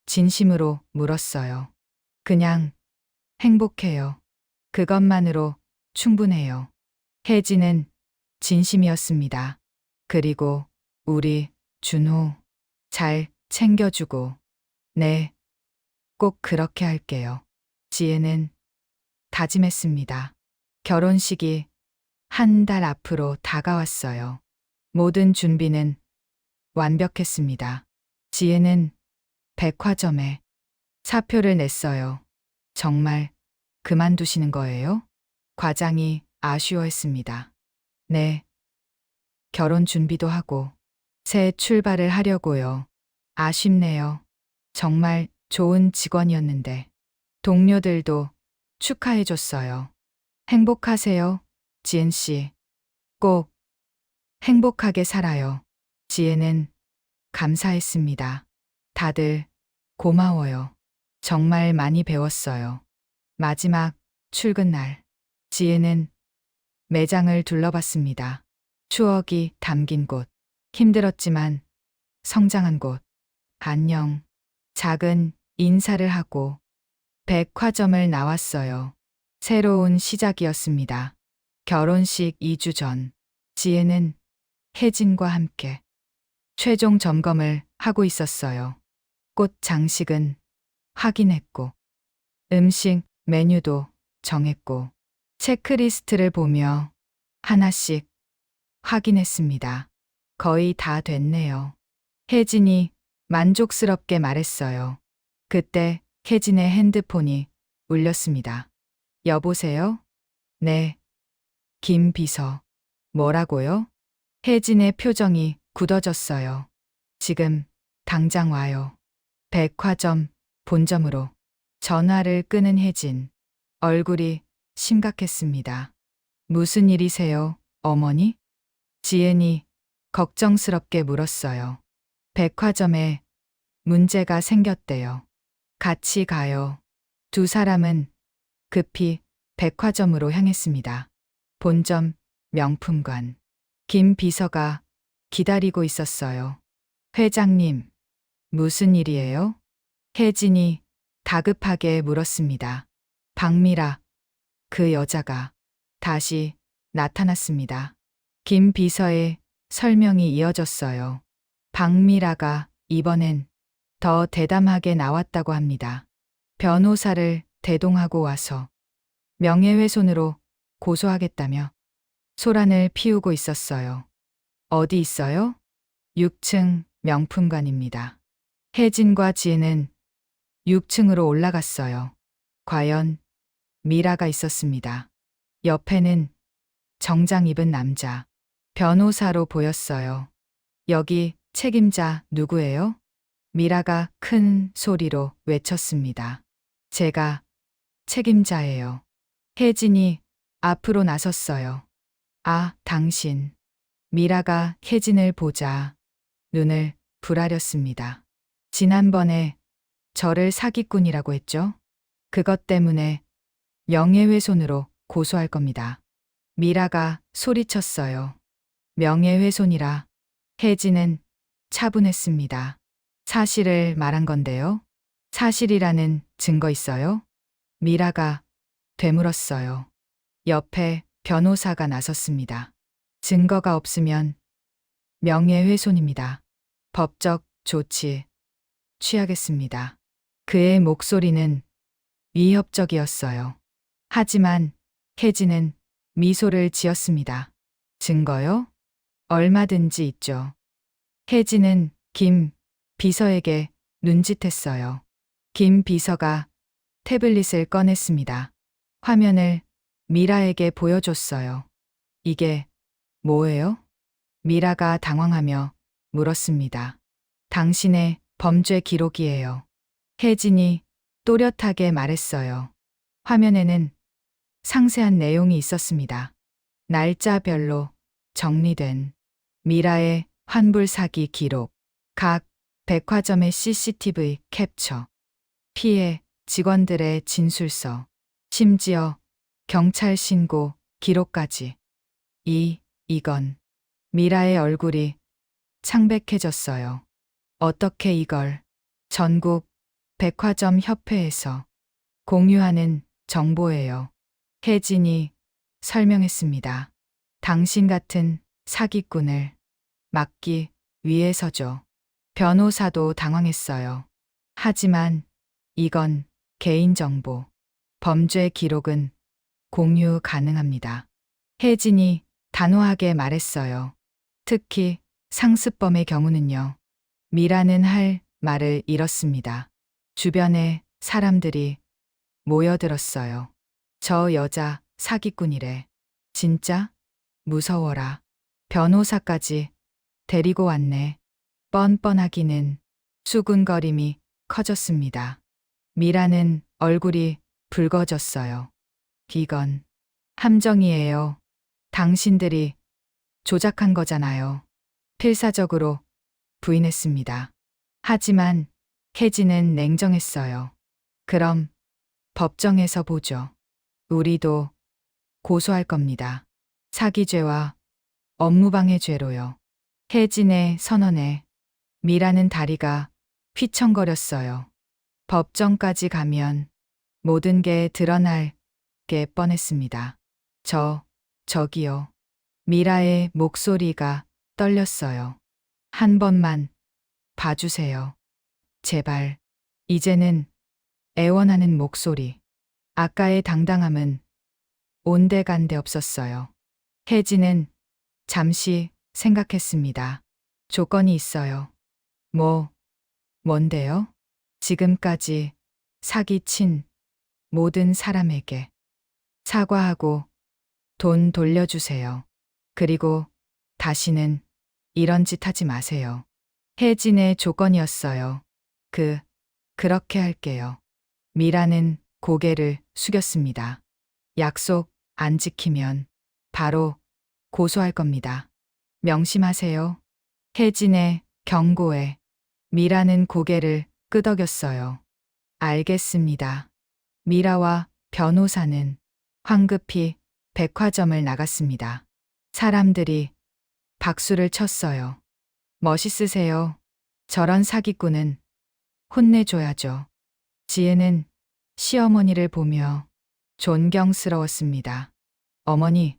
진심으로 물었어요. 그냥 행복해요. 그것만으로 충분해요. 혜진은 진심이었습니다. 그리고 우리 준호 잘 챙겨주고, 네, 꼭 그렇게 할게요. 지혜는 다짐했습니다. 결혼식이 한 달 앞으로 다가왔어요. 모든 준비는 완벽했습니다. 지혜는 백화점에 사표를 냈어요. 정말 그만두시는 거예요? 과장이 아쉬워했습니다. 네. 결혼 준비도 하고 새 출발을 하려고요. 아쉽네요. 정말 좋은 직원이었는데. 동료들도 축하해줬어요. 행복하세요, 지은 씨. 꼭 행복하게 살아요. 지혜는 감사했습니다. 다들 고마워요. 정말 많이 배웠어요. 마지막 출근 날, 지혜는 매장을 둘러봤습니다. 추억이 담긴 곳, 힘들었지만 성장한 곳. 안녕. 작은 인사를 하고 백화점을 나왔어요. 새로운 시작이었습니다. 결혼식 2주 전, 지혜는 혜진과 함께 최종 점검을 하고 있었어요. 꽃 장식은 확인했고, 음식 메뉴도 정했고, 체크리스트를 보며 하나씩 확인했습니다. 거의 다 됐네요. 혜진이 만족스럽게 말했어요. 그때 혜진의 핸드폰이 울렸습니다. 여보세요? 네. 김 비서. 뭐라고요? 혜진의 표정이 굳어졌어요. 지금 당장 와요. 백화점 본점으로. 전화를 끄는 혜진. 얼굴이 심각했습니다. 무슨 일이세요, 어머니? 지은이 걱정스럽게 물었어요. 백화점에 문제가 생겼대요. 같이 가요. 두 사람은 급히 백화점으로 향했습니다. 본점 명품관. 김 비서가 기다리고 있었어요. 회장님, 무슨 일이에요? 혜진이 다급하게 물었습니다. 박미라, 그 여자가 다시 나타났습니다. 김 비서의 설명이 이어졌어요. 박미라가 이번엔 더 대담하게 나왔다고 합니다. 변호사를 대동하고 와서 명예훼손으로 고소하겠다며 소란을 피우고 있었어요. 어디 있어요? 6층 명품관입니다. 혜진과 지은은 6층으로 올라갔어요. 과연 미라가 있었습니다. 옆에는 정장 입은 남자, 변호사로 보였어요. 여기 책임자 누구예요? 미라가 큰 소리로 외쳤습니다. 제가 책임자예요. 혜진이 앞으로 나섰어요. 아, 당신. 미라가 혜진을 보자 눈을 부라렸습니다. 지난번에 저를 사기꾼이라고 했죠? 그것 때문에 명예훼손으로 고소할 겁니다. 미라가 소리쳤어요. 명예훼손이라. 혜진은 차분했습니다. 사실을 말한 건데요. 사실이라는 증거 있어요? 미라가 되물었어요. 옆에 변호사가 나섰습니다. 증거가 없으면 명예훼손입니다. 법적 조치 취하겠습니다. 그의 목소리는 위협적이었어요. 하지만 혜진은 미소를 지었습니다. 증거요? 얼마든지 있죠. 혜진은 김 비서에게 눈짓했어요. 김 비서가 태블릿을 꺼냈습니다. 화면을 미라에게 보여줬어요. 이게 뭐예요? 미라가 당황하며 물었습니다. 당신의 범죄 기록이에요. 혜진이 또렷하게 말했어요. 화면에는 상세한 내용이 있었습니다. 날짜별로 정리된 미라의 환불 사기 기록, 각 백화점의 CCTV 캡처, 피해 직원들의 진술서, 심지어 경찰 신고 기록까지. 이건 미라의 얼굴이 창백해졌어요. 어떻게 이걸 전국 백화점 협회에서 공유하는 정보예요. 혜진이 설명했습니다. 당신 같은 사기꾼을 막기 위해서죠. 변호사도 당황했어요. 하지만 이건 개인정보. 범죄 기록은 공유 가능합니다. 혜진이 단호하게 말했어요. 특히 상습범의 경우는요. 미라는 할 말을 잃었습니다. 주변에 사람들이 모여들었어요. 저 여자 사기꾼이래. 진짜? 무서워라. 변호사까지 데리고 왔네. 뻔뻔하기는. 수군거림이 커졌습니다. 미라는 얼굴이 붉어졌어요. 이건 함정이에요. 당신들이 조작한 거잖아요. 필사적으로 부인했습니다. 하지만 혜진은 냉정했어요. 그럼 법정에서 보죠. 우리도 고소할 겁니다. 사기죄와 업무방해죄로요. 혜진의 선언에 미라는 다리가 휘청거렸어요. 법정까지 가면 모든 게 드러날 게 뻔했습니다. 저기요. 미라의 목소리가 떨렸어요. 한 번만 봐주세요. 제발. 이제는 애원하는 목소리. 아까의 당당함은 온데간데 없었어요. 혜진은 잠시 생각했습니다. 조건이 있어요. 뭔데요? 지금까지 사기친 모든 사람에게 사과하고 돈 돌려주세요. 그리고 다시는 이런 짓 하지 마세요. 혜진의 조건이었어요. 그렇게 할게요. 미라는 고개를 숙였습니다. 약속 안 지키면 바로 고소할 겁니다. 명심하세요. 혜진의 경고에 미라는 고개를 끄덕였어요. 알겠습니다. 미라와 변호사는 황급히 백화점을 나갔습니다. 사람들이 박수를 쳤어요. 멋있으세요. 저런 사기꾼은 혼내줘야죠. 지혜는 시어머니를 보며 존경스러웠습니다. 어머니,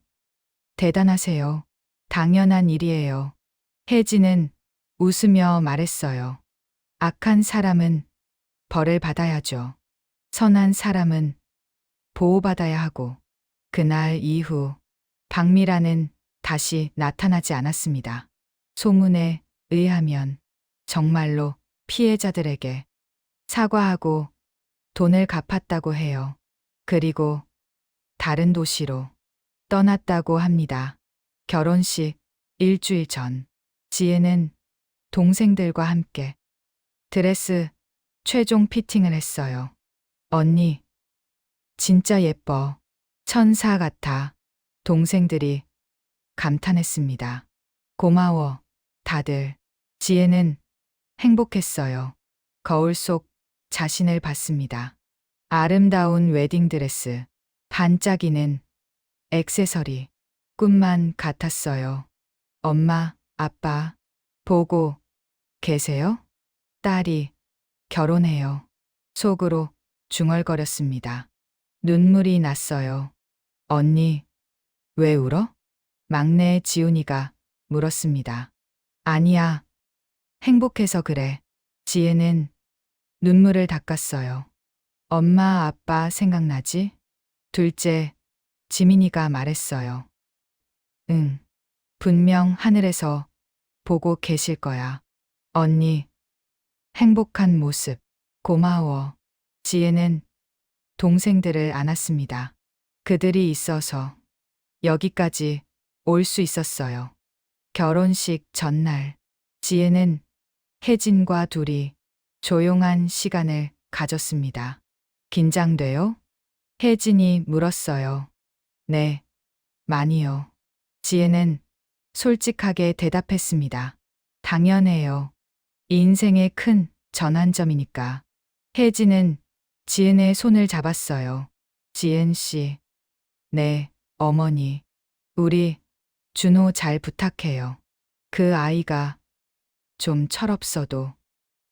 대단하세요. 당연한 일이에요. 혜진은 웃으며 말했어요. 악한 사람은 벌을 받아야죠. 선한 사람은 보호받아야 하고. 그날 이후 박미라는 다시 나타나지 않았습니다. 소문에 의하면 정말로 피해자들에게 사과하고 돈을 갚았다고 해요. 그리고 다른 도시로 떠났다고 합니다. 결혼식 일주일 전, 지혜는 동생들과 함께 드레스 최종 피팅을 했어요. 언니, 진짜 예뻐. 천사 같아. 동생들이 감탄했습니다. 고마워, 다들. 지혜는 행복했어요. 거울 속 자신을 봤습니다. 아름다운 웨딩드레스, 반짝이는 액세서리, 꿈만 같았어요. 엄마, 아빠, 보고 계세요? 딸이 결혼해요. 속으로 중얼거렸습니다. 눈물이 났어요. 언니, 왜 울어? 막내 지훈이가 물었습니다. 아니야. 행복해서 그래. 지혜는 눈물을 닦았어요. 엄마, 아빠 생각나지? 둘째, 지민이가 말했어요. 응. 분명 하늘에서 보고 계실 거야. 언니, 행복한 모습. 고마워. 지혜는 동생들을 안았습니다. 그들이 있어서 여기까지 올 수 있었어요. 결혼식 전날, 지혜는 혜진과 둘이 조용한 시간을 가졌습니다. 긴장돼요? 혜진이 물었어요. 네, 많이요. 지혜는 솔직하게 대답했습니다. 당연해요. 인생의 큰 전환점이니까. 혜진은 지은의 손을 잡았어요. 지은 씨. 네, 어머니. 우리 준호 잘 부탁해요. 그 아이가 좀 철없어도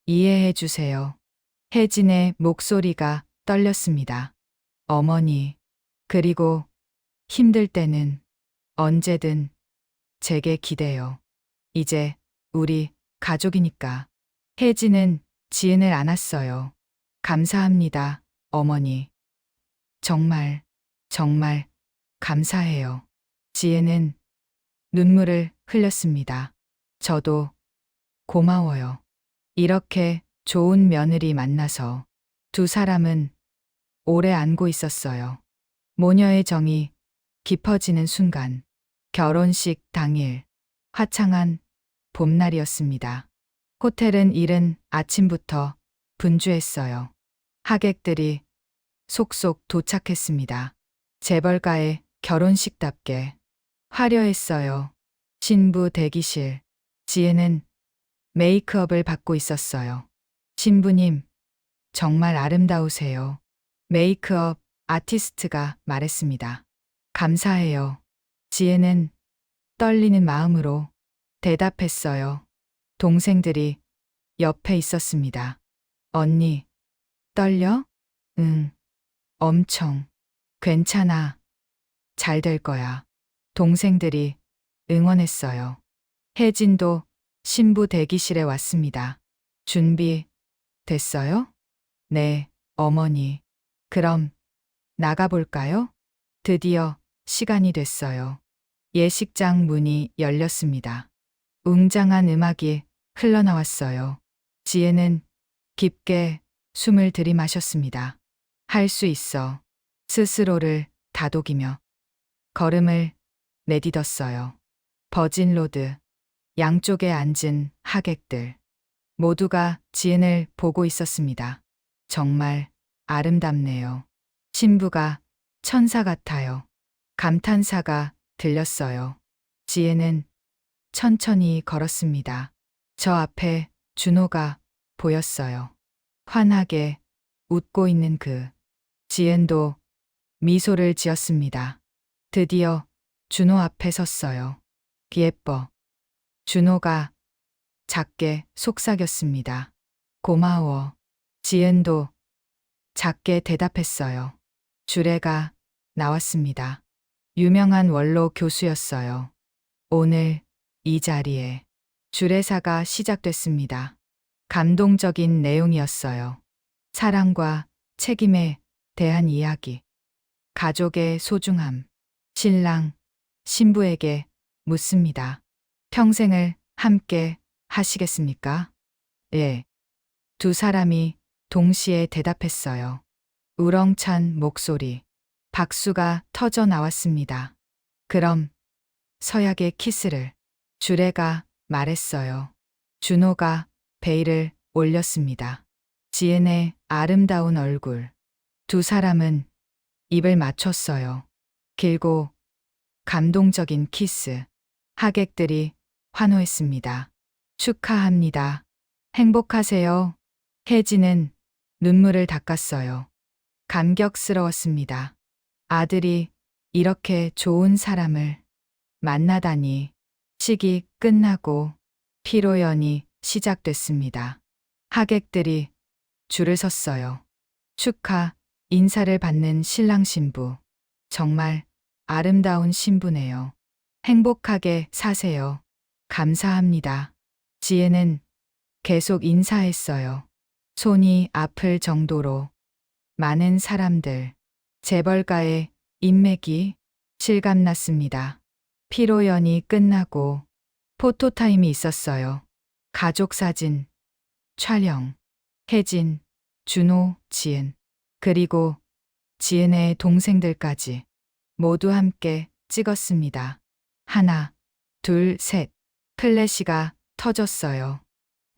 이해해 주세요. 혜진의 목소리가 떨렸습니다. 어머니. 그리고 힘들 때는 언제든 제게 기대요. 이제 우리 가족이니까. 혜진은 지은을 안았어요. 감사합니다, 어머니. 정말, 정말 감사해요. 지혜는 눈물을 흘렸습니다. 저도 고마워요. 이렇게 좋은 며느리 만나서 두 사람은 오래 안고 있었어요. 모녀의 정이 깊어지는 순간, 결혼식 당일, 화창한 봄날이었습니다. 호텔은 이른 아침부터 분주했어요. 하객들이 속속 도착했습니다. 재벌가의 결혼식답게 화려했어요. 신부 대기실, 지혜는 메이크업을 받고 있었어요. 신부님, 정말 아름다우세요. 메이크업 아티스트가 말했습니다. 감사해요. 지혜는 떨리는 마음으로 대답했어요. 동생들이 옆에 있었습니다. 언니, 떨려? 응, 엄청. 괜찮아. 잘 될 거야. 동생들이 응원했어요. 혜진도 신부 대기실에 왔습니다. 준비 됐어요? 네, 어머니. 그럼 나가볼까요? 드디어 시간이 됐어요. 예식장 문이 열렸습니다. 웅장한 음악이 흘러나왔어요. 지혜는 깊게 숨을 들이마셨습니다. 할 수 있어. 스스로를 다독이며 걸음을 내딛었어요. 버진로드, 양쪽에 앉은 하객들. 모두가 지은을 보고 있었습니다. 정말 아름답네요. 신부가 천사 같아요. 감탄사가 들렸어요. 지혜는 천천히 걸었습니다. 저 앞에 준호가 보였어요. 환하게 웃고 있는 지은도 미소를 지었습니다. 드디어 준호 앞에 섰어요. 예뻐. 준호가 작게 속삭였습니다. 고마워. 지은도 작게 대답했어요. 주례가 나왔습니다. 유명한 원로 교수였어요. 오늘 이 자리에 주례사가 시작됐습니다. 감동적인 내용이었어요. 사랑과 책임에 대한 이야기. 가족의 소중함. 신랑, 신부에게 묻습니다. 평생을 함께 하시겠습니까? 예. 두 사람이 동시에 대답했어요. 우렁찬 목소리. 박수가 터져 나왔습니다. 그럼 서약의 키스를. 주례가 말했어요. 준호가 베일을 올렸습니다. 지은의 아름다운 얼굴. 두 사람은 입을 맞췄어요. 길고 감동적인 키스. 하객들이 환호했습니다. 축하합니다. 행복하세요. 혜진은 눈물을 닦았어요. 감격스러웠습니다. 아들이 이렇게 좋은 사람을 만나다니. 식이 끝나고 피로연이 시작됐습니다. 하객들이 줄을 섰어요. 축하 인사를 받는 신랑 신부. 정말 아름다운 신부네요. 행복하게 사세요. 감사합니다. 지혜는 계속 인사했어요. 손이 아플 정도로. 많은 사람들, 재벌가의 인맥이 실감났습니다. 피로연이 끝나고 포토타임이 있었어요. 가족 사진, 촬영, 혜진, 준호, 지은, 그리고 지은의 동생들까지 모두 함께 찍었습니다. 하나, 둘, 셋. 플래시가 터졌어요.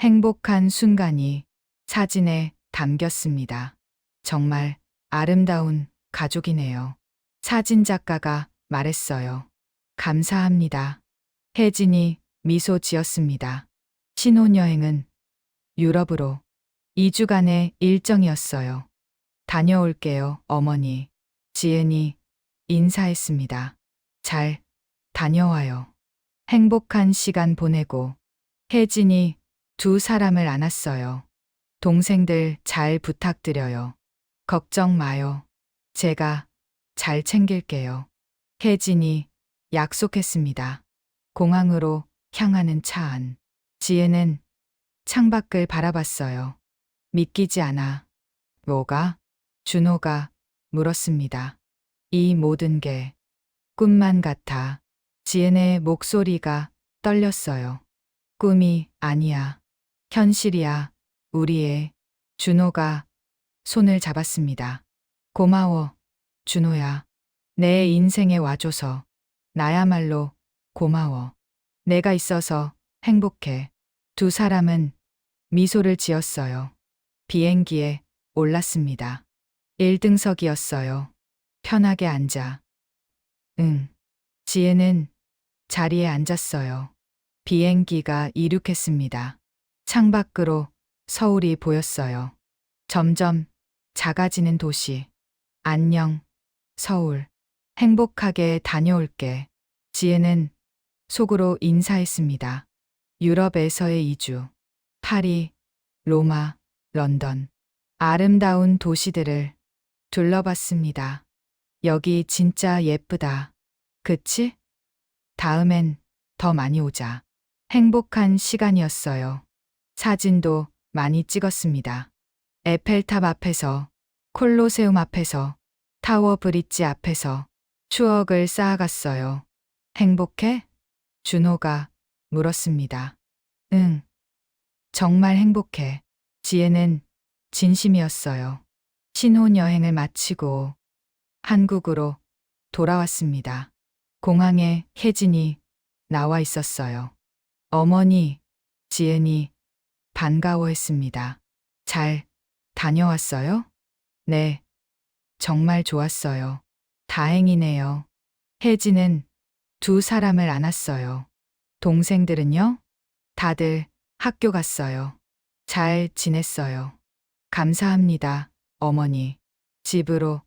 행복한 순간이 사진에 담겼습니다. 정말 아름다운 가족이네요. 사진 작가가 말했어요. 감사합니다. 혜진이 미소 지었습니다. 신혼여행은 유럽으로 2주간의 일정이었어요. 다녀올게요, 어머니. 지은이 인사했습니다. 잘 다녀와요. 행복한 시간 보내고 혜진이 두 사람을 안았어요. 동생들 잘 부탁드려요. 걱정 마요. 제가 잘 챙길게요. 혜진이 약속했습니다. 공항으로 향하는 차 안. 지혜는 창밖을 바라봤어요. 믿기지 않아. 뭐가? 준호가 물었습니다. 이 모든 게 꿈만 같아. 지은의 목소리가 떨렸어요. 꿈이 아니야. 현실이야. 우리의. 준호가 손을 잡았습니다. 고마워, 준호야. 내 인생에 와줘서. 나야말로 고마워. 내가 있어서 행복해. 두 사람은 미소를 지었어요. 비행기에 올랐습니다. 1등석이었어요. 편하게 앉아. 응. 지혜는 자리에 앉았어요. 비행기가 이륙했습니다. 창밖으로 서울이 보였어요. 점점 작아지는 도시. 안녕, 서울. 행복하게 다녀올게. 지혜는 속으로 인사했습니다. 유럽에서의 2주. 파리, 로마, 런던. 아름다운 도시들을 둘러봤습니다. 여기 진짜 예쁘다. 그치? 다음엔 더 많이 오자. 행복한 시간이었어요. 사진도 많이 찍었습니다. 에펠탑 앞에서, 콜로세움 앞에서, 타워 브릿지 앞에서 추억을 쌓아갔어요. 행복해? 준호가 물었습니다. 응. 정말 행복해. 지혜는 진심이었어요. 신혼여행을 마치고 한국으로 돌아왔습니다. 공항에 혜진이 나와 있었어요. 어머니, 지은이 반가워했습니다. 잘 다녀왔어요? 네, 정말 좋았어요. 다행이네요. 혜진은 두 사람을 안았어요. 동생들은요? 다들 학교 갔어요. 잘 지냈어요. 감사합니다, 어머니. 집으로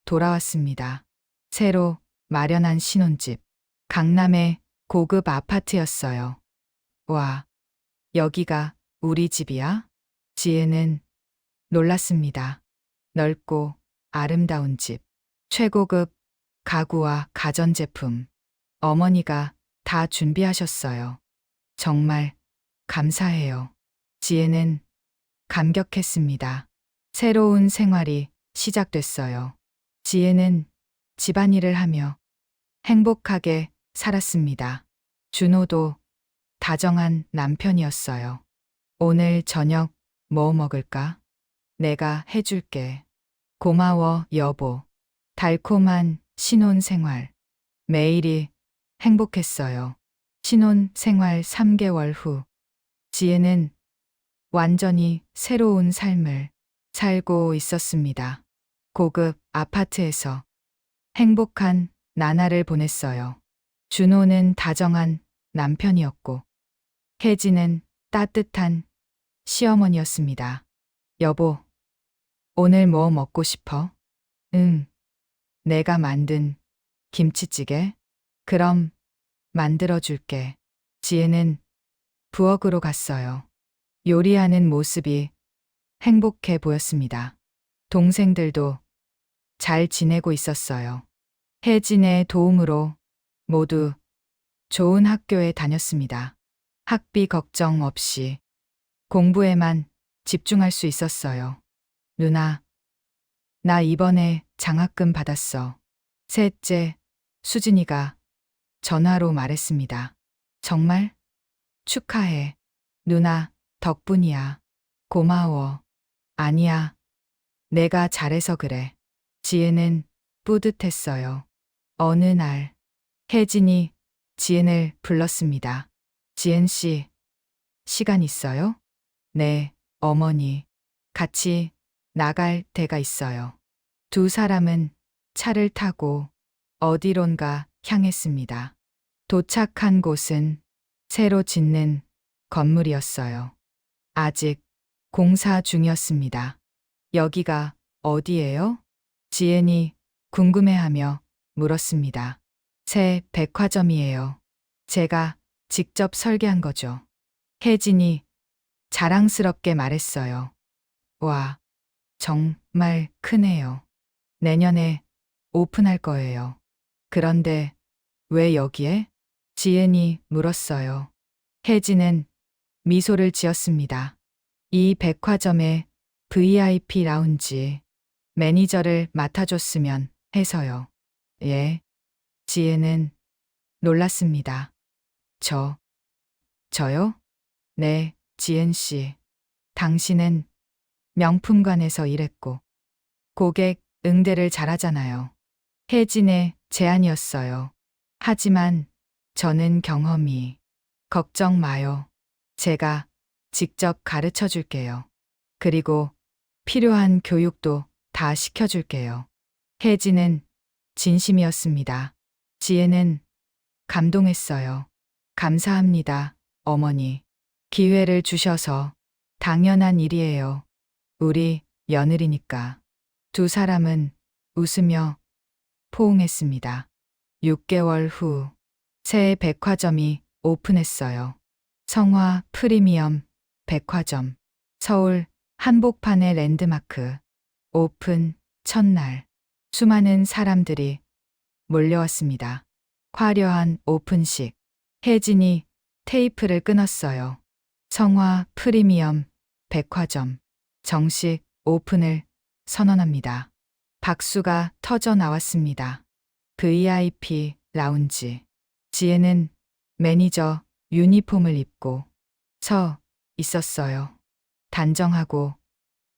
돌아왔습니다. 새로 마련한 신혼집. 강남의 고급 아파트였어요. 와, 여기가 우리 집이야? 지혜는 놀랐습니다. 넓고 아름다운 집. 최고급 가구와 가전제품. 어머니가 다 준비하셨어요. 정말 감사해요. 지혜는 감격했습니다. 새로운 생활이 시작됐어요. 지혜는 집안일을 하며 행복하게 살았습니다. 준호도 다정한 남편이었어요. 오늘 저녁 뭐 먹을까? 내가 해줄게. 고마워, 여보. 달콤한 신혼 생활. 매일이 행복했어요. 신혼 생활 3개월 후, 지혜는 완전히 새로운 삶을 살고 있었습니다. 고급 아파트에서 행복한 나날을 보냈어요. 준호는 다정한 남편이었고, 혜진은 따뜻한 시어머니였습니다. 여보, 오늘 뭐 먹고 싶어? 응, 내가 만든 김치찌개? 그럼 만들어줄게. 지혜는 부엌으로 갔어요. 요리하는 모습이 행복해 보였습니다. 동생들도 잘 지내고 있었어요. 혜진의 도움으로 모두 좋은 학교에 다녔습니다. 학비 걱정 없이 공부에만 집중할 수 있었어요. 누나, 나 이번에 장학금 받았어. 셋째, 수진이가 전화로 말했습니다. 정말? 축하해. 누나, 덕분이야. 고마워. 아니야. 내가 잘해서 그래. 지혜는 뿌듯했어요. 어느 날, 혜진이 지은을 불렀습니다. 지은 씨, 시간 있어요? 네, 어머니. 같이 나갈 데가 있어요. 두 사람은 차를 타고 어디론가 향했습니다. 도착한 곳은 새로 짓는 건물이었어요. 아직 공사 중이었습니다. 여기가 어디예요? 지은이 궁금해하며 물었습니다. 새 백화점이에요. 제가 직접 설계한 거죠. 혜진이 자랑스럽게 말했어요. 와, 정말 크네요. 내년에 오픈할 거예요. 그런데 왜 여기에? 지은이 물었어요. 혜진은 미소를 지었습니다. 이 백화점의 VIP 라운지 매니저를 맡아줬으면 해서요. 예. 지혜는 놀랐습니다. 저요? 네, 지은 씨. 당신은 명품관에서 일했고 고객 응대를 잘하잖아요. 혜진의 제안이었어요. 하지만 저는 경험이 걱정 마요. 제가 직접 가르쳐 줄게요. 그리고 필요한 교육도 다 시켜줄게요. 혜진은 진심이었습니다. 지혜는 감동했어요. 감사합니다, 어머니. 기회를 주셔서 당연한 일이에요. 우리 며느리니까. 두 사람은 웃으며 포옹했습니다. 6개월 후, 새 백화점이 오픈했어요. 성화 프리미엄 백화점. 서울 한복판의 랜드마크. 오픈 첫날. 수많은 사람들이 몰려왔습니다. 화려한 오픈식. 혜진이 테이프를 끊었어요. 성화 프리미엄 백화점. 정식 오픈을 선언합니다. 박수가 터져 나왔습니다. VIP 라운지. 지혜는 매니저 유니폼을 입고 서 있었어요. 단정하고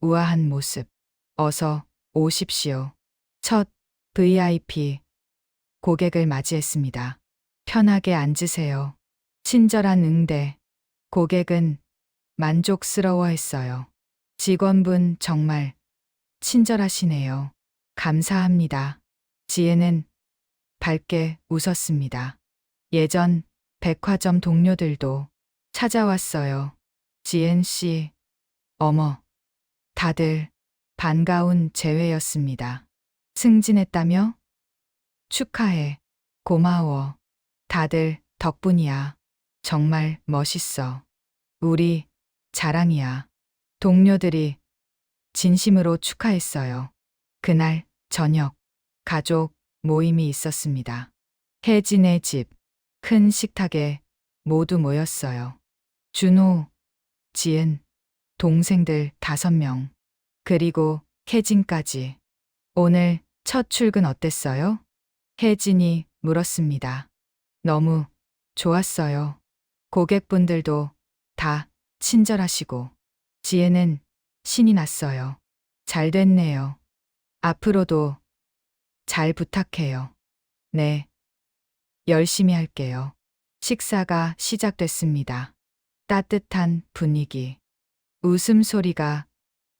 우아한 모습. 어서 오십시오. 첫 VIP 고객을 맞이했습니다. 편하게 앉으세요. 친절한 응대. 고객은 만족스러워했어요. 직원분 정말 친절하시네요. 감사합니다. 지혜는 밝게 웃었습니다. 예전 백화점 동료들도 찾아왔어요. 지은 씨, 어머, 다들 반가운 재회였습니다. 승진했다며? 축하해. 고마워. 다들 덕분이야. 정말 멋있어. 우리 자랑이야. 동료들이 진심으로 축하했어요. 그날 저녁, 가족 모임이 있었습니다. 혜진의 집, 큰 식탁에 모두 모였어요. 준호, 지은, 동생들 5명, 그리고 혜진까지. 오늘 첫 출근 어땠어요? 혜진이 물었습니다. 너무 좋았어요. 고객분들도 다 친절하시고. 지혜는 신이 났어요. 잘 됐네요. 앞으로도 잘 부탁해요. 네. 열심히 할게요. 식사가 시작됐습니다. 따뜻한 분위기. 웃음소리가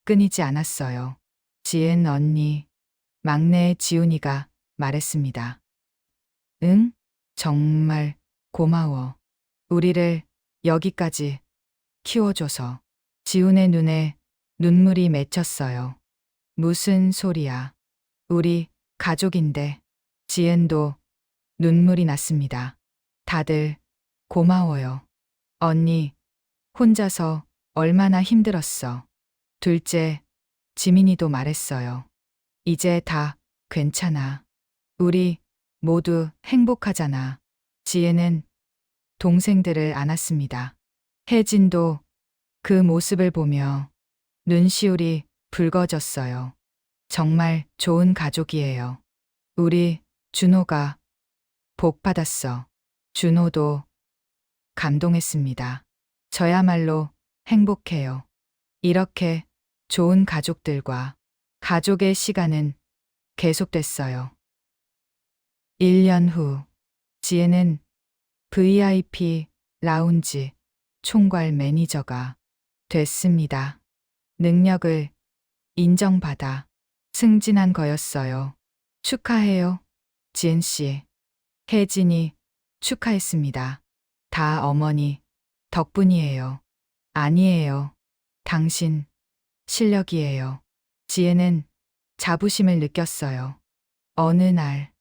끊이지 않았어요. 지은 언니, 막내 지훈이가 말했습니다. 응? 정말 고마워. 우리를 여기까지 키워줘서. 지훈의 눈에 눈물이 맺혔어요. 무슨 소리야. 우리 가족인데. 지은도 눈물이 났습니다. 다들 고마워요. 언니, 혼자서 얼마나 힘들었어. 둘째, 지민이도 말했어요. 이제 다 괜찮아. 우리 모두 행복하잖아. 지혜는 동생들을 안았습니다. 혜진도 그 모습을 보며 눈시울이 붉어졌어요. 정말 좋은 가족이에요. 우리 준호가 복 받았어. 준호도 감동했습니다. 저야말로 행복해요. 이렇게 좋은 가족들과 가족의 시간은 계속됐어요. 1년 후, 지혜는 VIP 라운지 총괄 매니저가 됐습니다. 능력을 인정받아 승진한 거였어요. 축하해요, 지은 씨. 혜진이 축하했습니다. 다 어머니 덕분이에요. 아니에요. 당신 실력이에요. 지혜는 자부심을 느꼈어요. 어느 날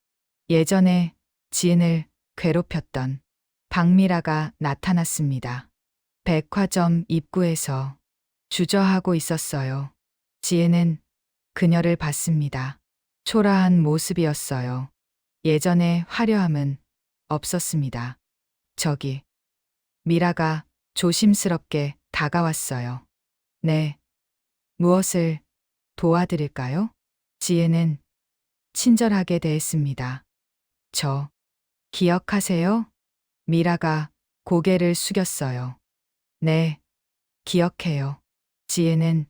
예전에 지은을 괴롭혔던 박미라가 나타났습니다. 백화점 입구에서 주저하고 있었어요. 지혜는 그녀를 봤습니다. 초라한 모습이었어요. 예전의 화려함은 없었습니다. 저기, 미라가 조심스럽게 다가왔어요. 네, 무엇을 도와드릴까요? 지혜는 친절하게 대했습니다. 저, 기억하세요? 미라가 고개를 숙였어요. 네, 기억해요. 지혜는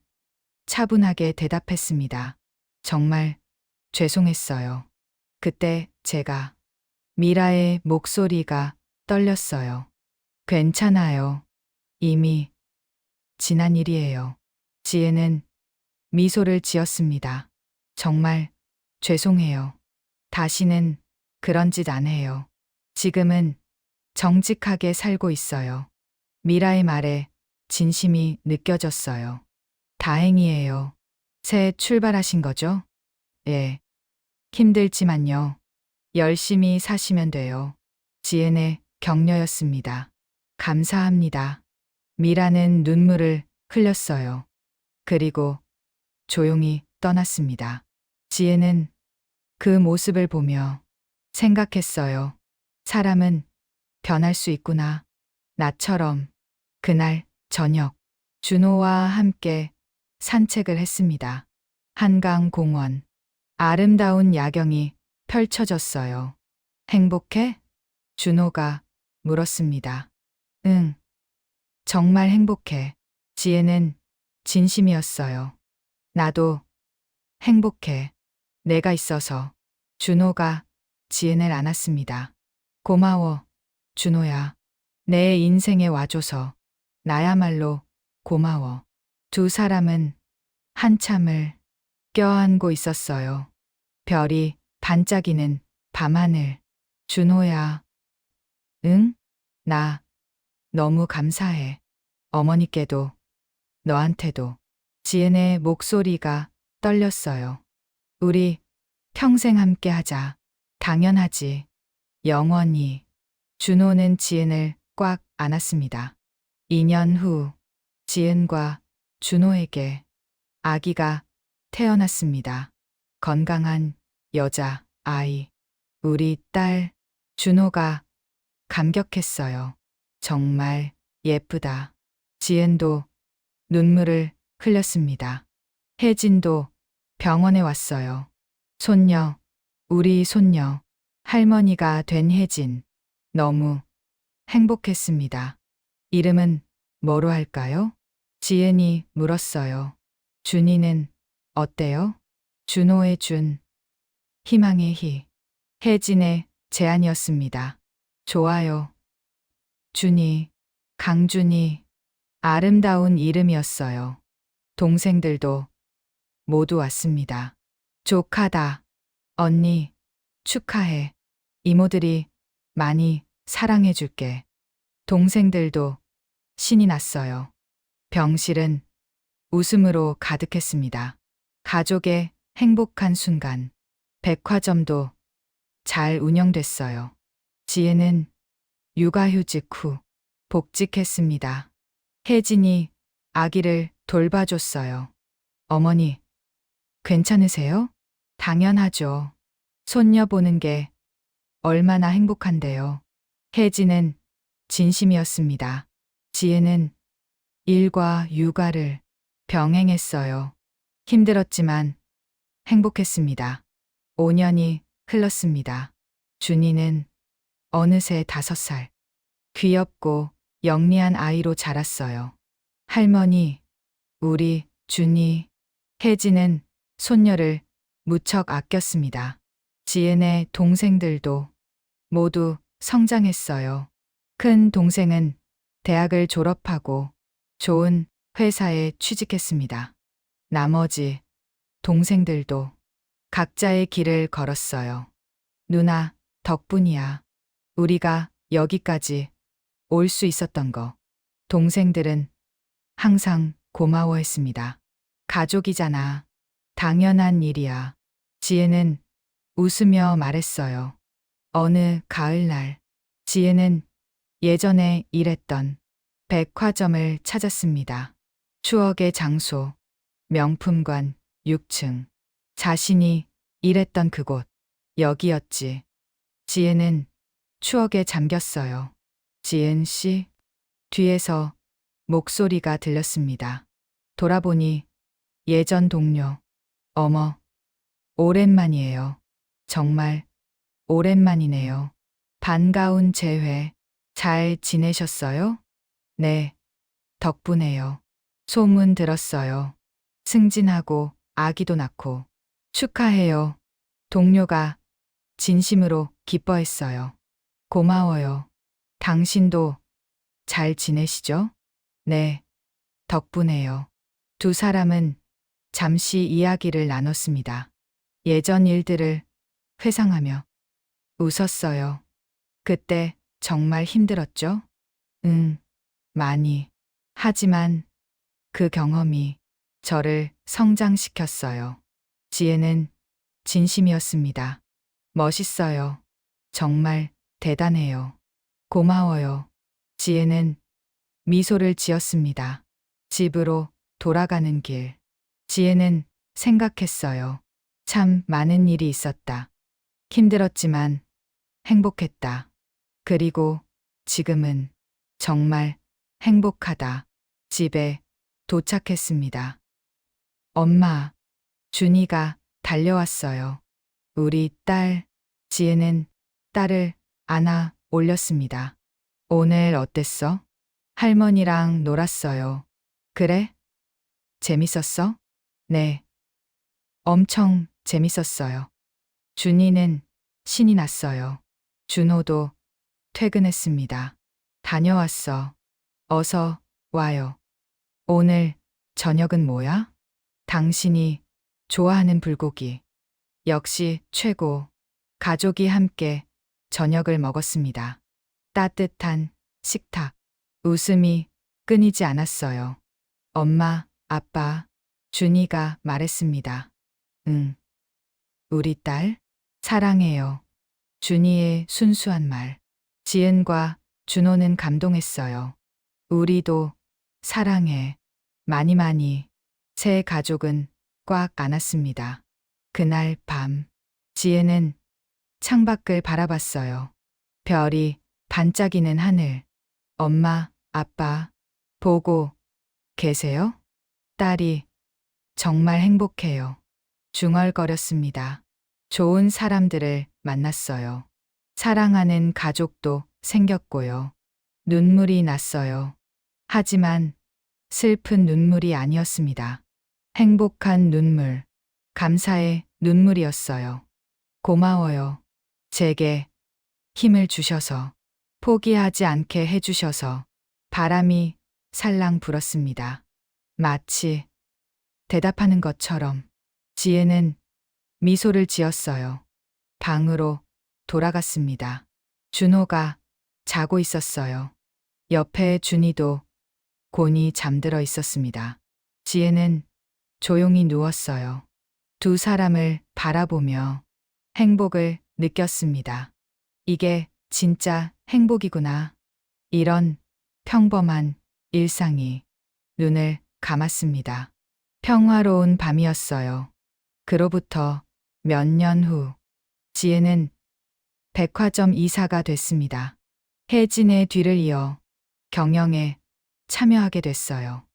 차분하게 대답했습니다. 정말 죄송했어요. 그때 제가 미라의 목소리가 떨렸어요. 괜찮아요. 이미 지난 일이에요. 지혜는 미소를 지었습니다. 정말 죄송해요. 다시는 그런 짓 안 해요. 지금은 정직하게 살고 있어요. 미라의 말에 진심이 느껴졌어요. 다행이에요. 새 출발하신 거죠? 예. 힘들지만요. 열심히 사시면 돼요. 지은의 격려였습니다. 감사합니다. 미라는 눈물을 흘렸어요. 그리고 조용히 떠났습니다. 지혜는 그 모습을 보며 생각했어요. 사람은 변할 수 있구나. 나처럼. 그날 저녁 준호와 함께 산책을 했습니다. 한강 공원. 아름다운 야경이 펼쳐졌어요. 행복해? 준호가 물었습니다. 응. 정말 행복해. 지혜는 진심이었어요. 나도 행복해. 내가 있어서. 준호가 지은을 안았습니다. 고마워, 준호야. 내 인생에 와줘서. 나야말로 고마워. 두 사람은 한참을 껴안고 있었어요. 별이 반짝이는 밤하늘. 준호야. 응? 나 너무 감사해. 어머니께도, 너한테도. 지은의 목소리가 떨렸어요. 우리 평생 함께 하자. 당연하지. 영원히. 준호는 지은을 꽉 안았습니다. 2년 후, 지은과 준호에게 아기가 태어났습니다. 건강한 여자 아이. 우리 딸 준호가 감격했어요. 정말 예쁘다. 지은도 눈물을 흘렸습니다. 혜진도 병원에 왔어요. 손녀, 우리 손녀, 할머니가 된 혜진. 너무 행복했습니다. 이름은 뭐로 할까요? 지은이 물었어요. 준이는 어때요? 준호의 준, 희망의 희. 혜진의 제안이었습니다. 좋아요. 준이, 강준이. 아름다운 이름이었어요. 동생들도 모두 왔습니다. 조카다. 언니, 축하해. 이모들이 많이 사랑해줄게. 동생들도 신이 났어요. 병실은 웃음으로 가득했습니다. 가족의 행복한 순간. 백화점도 잘 운영됐어요. 지혜는 육아휴직 후 복직했습니다. 혜진이 아기를 돌봐줬어요. 어머니, 괜찮으세요? 당연하죠. 손녀 보는 게 얼마나 행복한데요. 혜진은 진심이었습니다. 지혜는 일과 육아를 병행했어요. 힘들었지만 행복했습니다. 5년이 흘렀습니다. 준이는 어느새 5살. 귀엽고 영리한 아이로 자랐어요. 할머니, 우리 준이, 혜지는 손녀를 무척 아꼈습니다. 지은의 동생들도 모두 성장했어요. 큰 동생은 대학을 졸업하고 좋은 회사에 취직했습니다. 나머지 동생들도 각자의 길을 걸었어요. 누나 덕분이야. 우리가 여기까지 올 수 있었던 거. 동생들은 항상 고마워했습니다. 가족이잖아. 당연한 일이야. 지혜는 웃으며 말했어요. 어느 가을날, 지혜는 예전에 일했던 백화점을 찾았습니다. 추억의 장소, 명품관 6층. 자신이 일했던 그곳, 여기였지. 지혜는 추억에 잠겼어요. 지은 씨, 뒤에서 목소리가 들렸습니다. 돌아보니 예전 동료. 어머, 오랜만이에요. 정말 오랜만이네요. 반가운 재회. 잘 지내셨어요? 네, 덕분에요. 소문 들었어요. 승진하고 아기도 낳고. 축하해요. 동료가 진심으로 기뻐했어요. 고마워요. 당신도 잘 지내시죠? 네, 덕분에요. 두 사람은 잠시 이야기를 나눴습니다. 예전 일들을 회상하며 웃었어요. 그때 정말 힘들었죠? 응, 많이. 하지만 그 경험이 저를 성장시켰어요. 지혜는 진심이었습니다. 멋있어요. 정말 대단해요. 고마워요. 지혜는 미소를 지었습니다. 집으로 돌아가는 길. 지혜는 생각했어요. 참 많은 일이 있었다. 힘들었지만 행복했다. 그리고 지금은 정말 행복하다. 집에 도착했습니다. 엄마, 준이가 달려왔어요. 우리 딸, 지혜는 딸을 안아 올렸습니다. 오늘 어땠어? 할머니랑 놀았어요. 그래? 재밌었어? 네. 엄청 재밌었어요. 준이는 신이 났어요. 준호도 퇴근했습니다. 다녀왔어. 어서 와요. 오늘 저녁은 뭐야? 당신이 좋아하는 불고기. 역시 최고. 가족이 함께 저녁을 먹었습니다. 따뜻한 식탁. 웃음이 끊이지 않았어요. 엄마, 아빠, 준이가 말했습니다. 응. 우리 딸? 사랑해요. 준이의 순수한 말. 지은과 준호는 감동했어요. 우리도 사랑해. 많이 많이. 새 가족은 꽉 안았습니다. 그날 밤, 지혜는 창밖을 바라봤어요. 별이 반짝이는 하늘. 엄마, 아빠, 보고 계세요? 딸이 정말 행복해요. 중얼거렸습니다. 좋은 사람들을 만났어요. 사랑하는 가족도 생겼고요. 눈물이 났어요. 하지만 슬픈 눈물이 아니었습니다. 행복한 눈물, 감사의 눈물이었어요. 고마워요. 제게 힘을 주셔서, 포기하지 않게 해주셔서. 바람이 살랑 불었습니다. 마치 대답하는 것처럼. 지혜는 미소를 지었어요. 방으로 돌아갔습니다. 준호가 자고 있었어요. 옆에 준이도 곤히 잠들어 있었습니다. 지혜는 조용히 누웠어요. 두 사람을 바라보며 행복을 느꼈습니다. 이게 진짜 행복이구나. 이런 평범한 일상이. 눈을 감았습니다. 평화로운 밤이었어요. 그로부터 몇 년 후, 지혜는 백화점 이사가 됐습니다. 혜진의 뒤를 이어 경영에 참여하게 됐어요.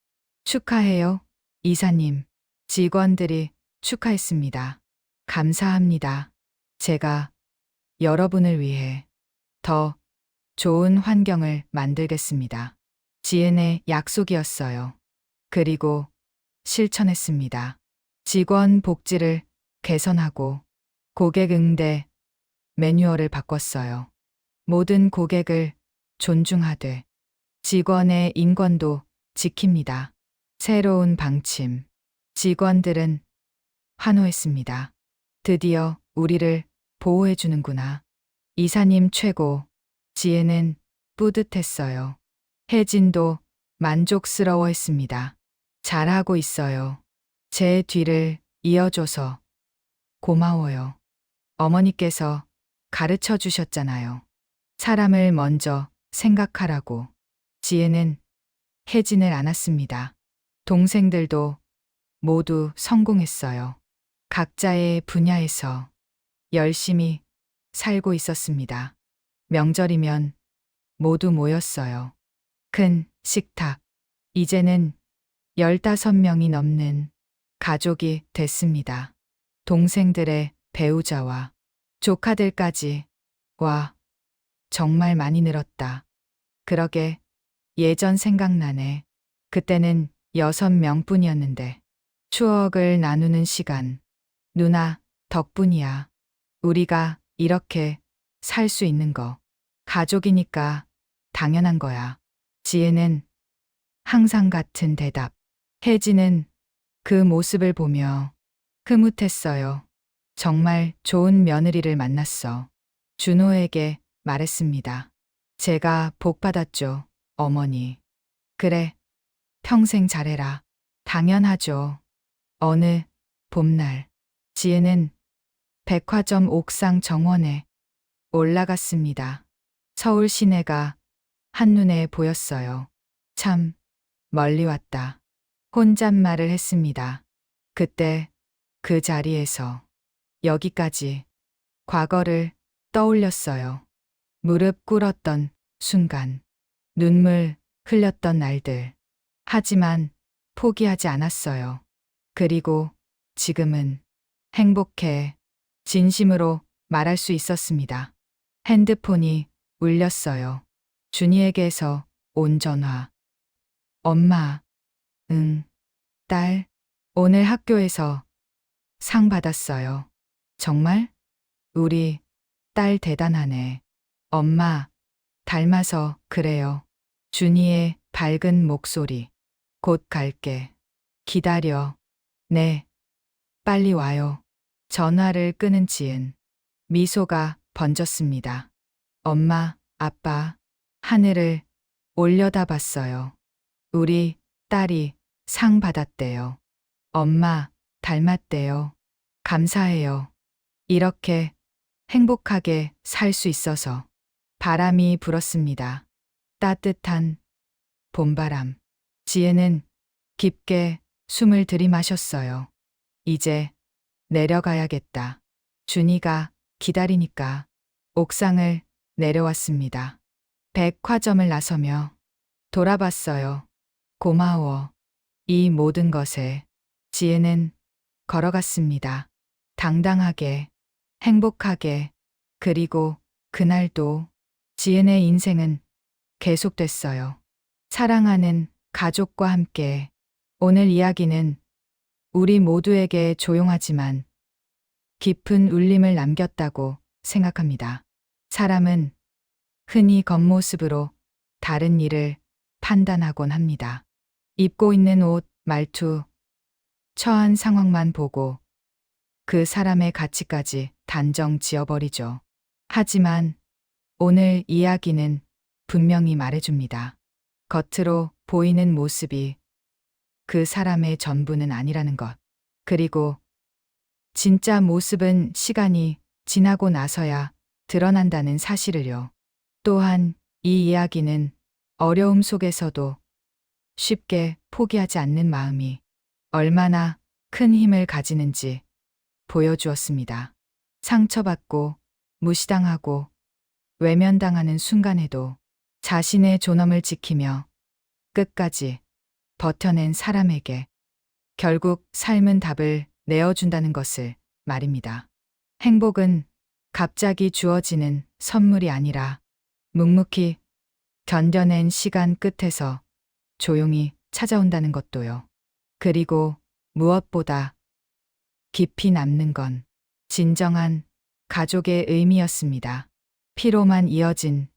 축하해요, 이사님. 직원들이 축하했습니다. 감사합니다. 제가 여러분을 위해 더 좋은 환경을 만들겠습니다. 지은의 약속이었어요. 그리고 실천했습니다. 직원 복지를 개선하고 고객 응대 매뉴얼을 바꿨어요. 모든 고객을 존중하되 직원의 인권도 지킵니다. 새로운 방침. 직원들은 환호했습니다. 드디어 우리를 보호해주는구나. 이사님 최고. 지혜는 뿌듯했어요. 혜진도 만족스러워했습니다. 잘하고 있어요. 제 뒤를 이어줘서 고마워요. 어머니께서 가르쳐 주셨잖아요. 사람을 먼저 생각하라고. 지혜는 혜진을 안았습니다. 동생들도 모두 성공했어요. 각자의 분야에서 열심히 살고 있었습니다. 명절이면 모두 모였어요. 큰 식탁. 이제는 15명이 넘는 가족이 됐습니다. 동생들의 배우자와 조카들까지. 와, 정말 많이 늘었다. 그러게 예전 생각나네. 그때는 6명뿐이었는데. 추억을 나누는 시간. 누나 덕분이야. 우리가 이렇게 살 수 있는 거. 가족이니까 당연한 거야. 지혜는 항상 같은 대답. 혜진은 그 모습을 보며 흐뭇했어요. 정말 좋은 며느리를 만났어. 준호에게 말했습니다. 제가 복 받았죠, 어머니. 그래, 평생 잘해라. 당연하죠. 어느 봄날, 지혜는 백화점 옥상 정원에 올라갔습니다. 서울 시내가 한눈에 보였어요. 참, 멀리 왔다. 혼잣말을 했습니다. 그때 그 자리에서 여기까지 과거를 떠올렸어요. 무릎 꿇었던 순간, 눈물 흘렸던 날들. 하지만 포기하지 않았어요. 그리고 지금은 행복해. 진심으로 말할 수 있었습니다. 핸드폰이 울렸어요. 준이에게서 온 전화. 엄마, 응, 딸, 오늘 학교에서 상 받았어요. 정말? 우리 딸 대단하네. 엄마, 닮아서 그래요. 준이의 밝은 목소리. 곧 갈게. 기다려. 네. 빨리 와요. 전화를 끊은 지은. 미소가 번졌습니다. 엄마, 아빠, 하늘을 올려다봤어요. 우리 딸이 상 받았대요. 엄마, 닮았대요. 감사해요. 이렇게 행복하게 살 수 있어서. 바람이 불었습니다. 따뜻한 봄바람. 지혜는 깊게 숨을 들이마셨어요. 이제 내려가야겠다. 준이가 기다리니까. 옥상을 내려왔습니다. 백화점을 나서며 돌아봤어요. 고마워. 이 모든 것에. 지혜는 걸어갔습니다. 당당하게, 행복하게. 그리고 그날도 지은의 인생은 계속됐어요. 사랑하는 가족과 함께. 오늘 이야기는 우리 모두에게 조용하지만 깊은 울림을 남겼다고 생각합니다. 사람은 흔히 겉모습으로 다른 일을 판단하곤 합니다. 입고 있는 옷, 말투, 처한 상황만 보고 그 사람의 가치까지 단정 지어버리죠. 하지만 오늘 이야기는 분명히 말해줍니다. 겉으로 보이는 모습이 그 사람의 전부는 아니라는 것. 그리고 진짜 모습은 시간이 지나고 나서야 드러난다는 사실을요. 또한 이 이야기는 어려움 속에서도 쉽게 포기하지 않는 마음이 얼마나 큰 힘을 가지는지 보여주었습니다. 상처받고 무시당하고 외면당하는 순간에도 자신의 존엄을 지키며 끝까지 버텨낸 사람에게 결국 삶은 답을 내어준다는 것을 말입니다. 행복은 갑자기 주어지는 선물이 아니라 묵묵히 견뎌낸 시간 끝에서 조용히 찾아온다는 것도요. 그리고 무엇보다 깊이 남는 건 진정한 가족의 의미였습니다. 피로만 이어진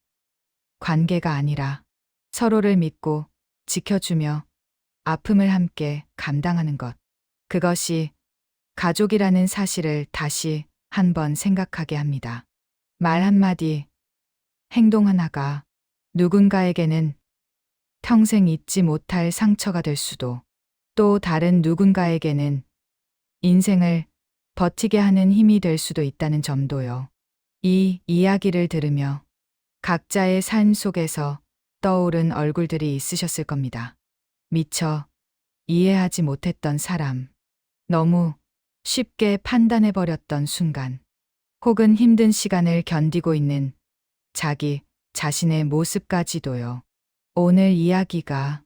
관계가 아니라 서로를 믿고 지켜주며 아픔을 함께 감당하는 것. 그것이 가족이라는 사실을 다시 한번 생각하게 합니다. 말 한마디, 행동 하나가 누군가에게는 평생 잊지 못할 상처가 될 수도, 또 다른 누군가에게는 인생을 버티게 하는 힘이 될 수도 있다는 점도요. 이 이야기를 들으며 각자의 삶 속에서 떠오른 얼굴들이 있으셨을 겁니다. 미처 이해하지 못했던 사람, 너무 쉽게 판단해버렸던 순간, 혹은 힘든 시간을 견디고 있는 자기 자신의 모습까지도요. 오늘 이야기가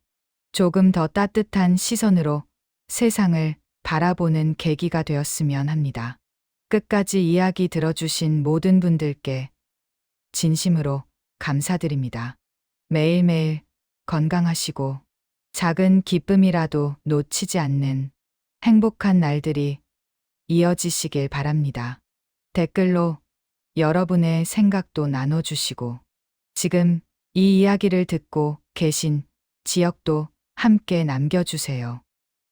조금 더 따뜻한 시선으로 세상을 바라보는 계기가 되었으면 합니다. 끝까지 이야기 들어주신 모든 분들께 진심으로 감사드립니다. 매일매일 건강하시고 작은 기쁨이라도 놓치지 않는 행복한 날들이 이어지시길 바랍니다. 댓글로 여러분의 생각도 나눠주시고 지금 이 이야기를 듣고 계신 지역도 함께 남겨주세요.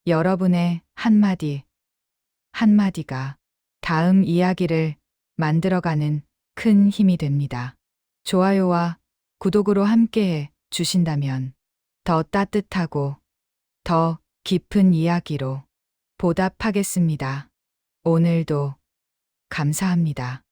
여러분의 한마디, 한마디가 다음 이야기를 만들어가는 큰 힘이 됩니다. 좋아요와 구독으로 함께해 주신다면 더 따뜻하고 더 깊은 이야기로 보답하겠습니다. 오늘도 감사합니다.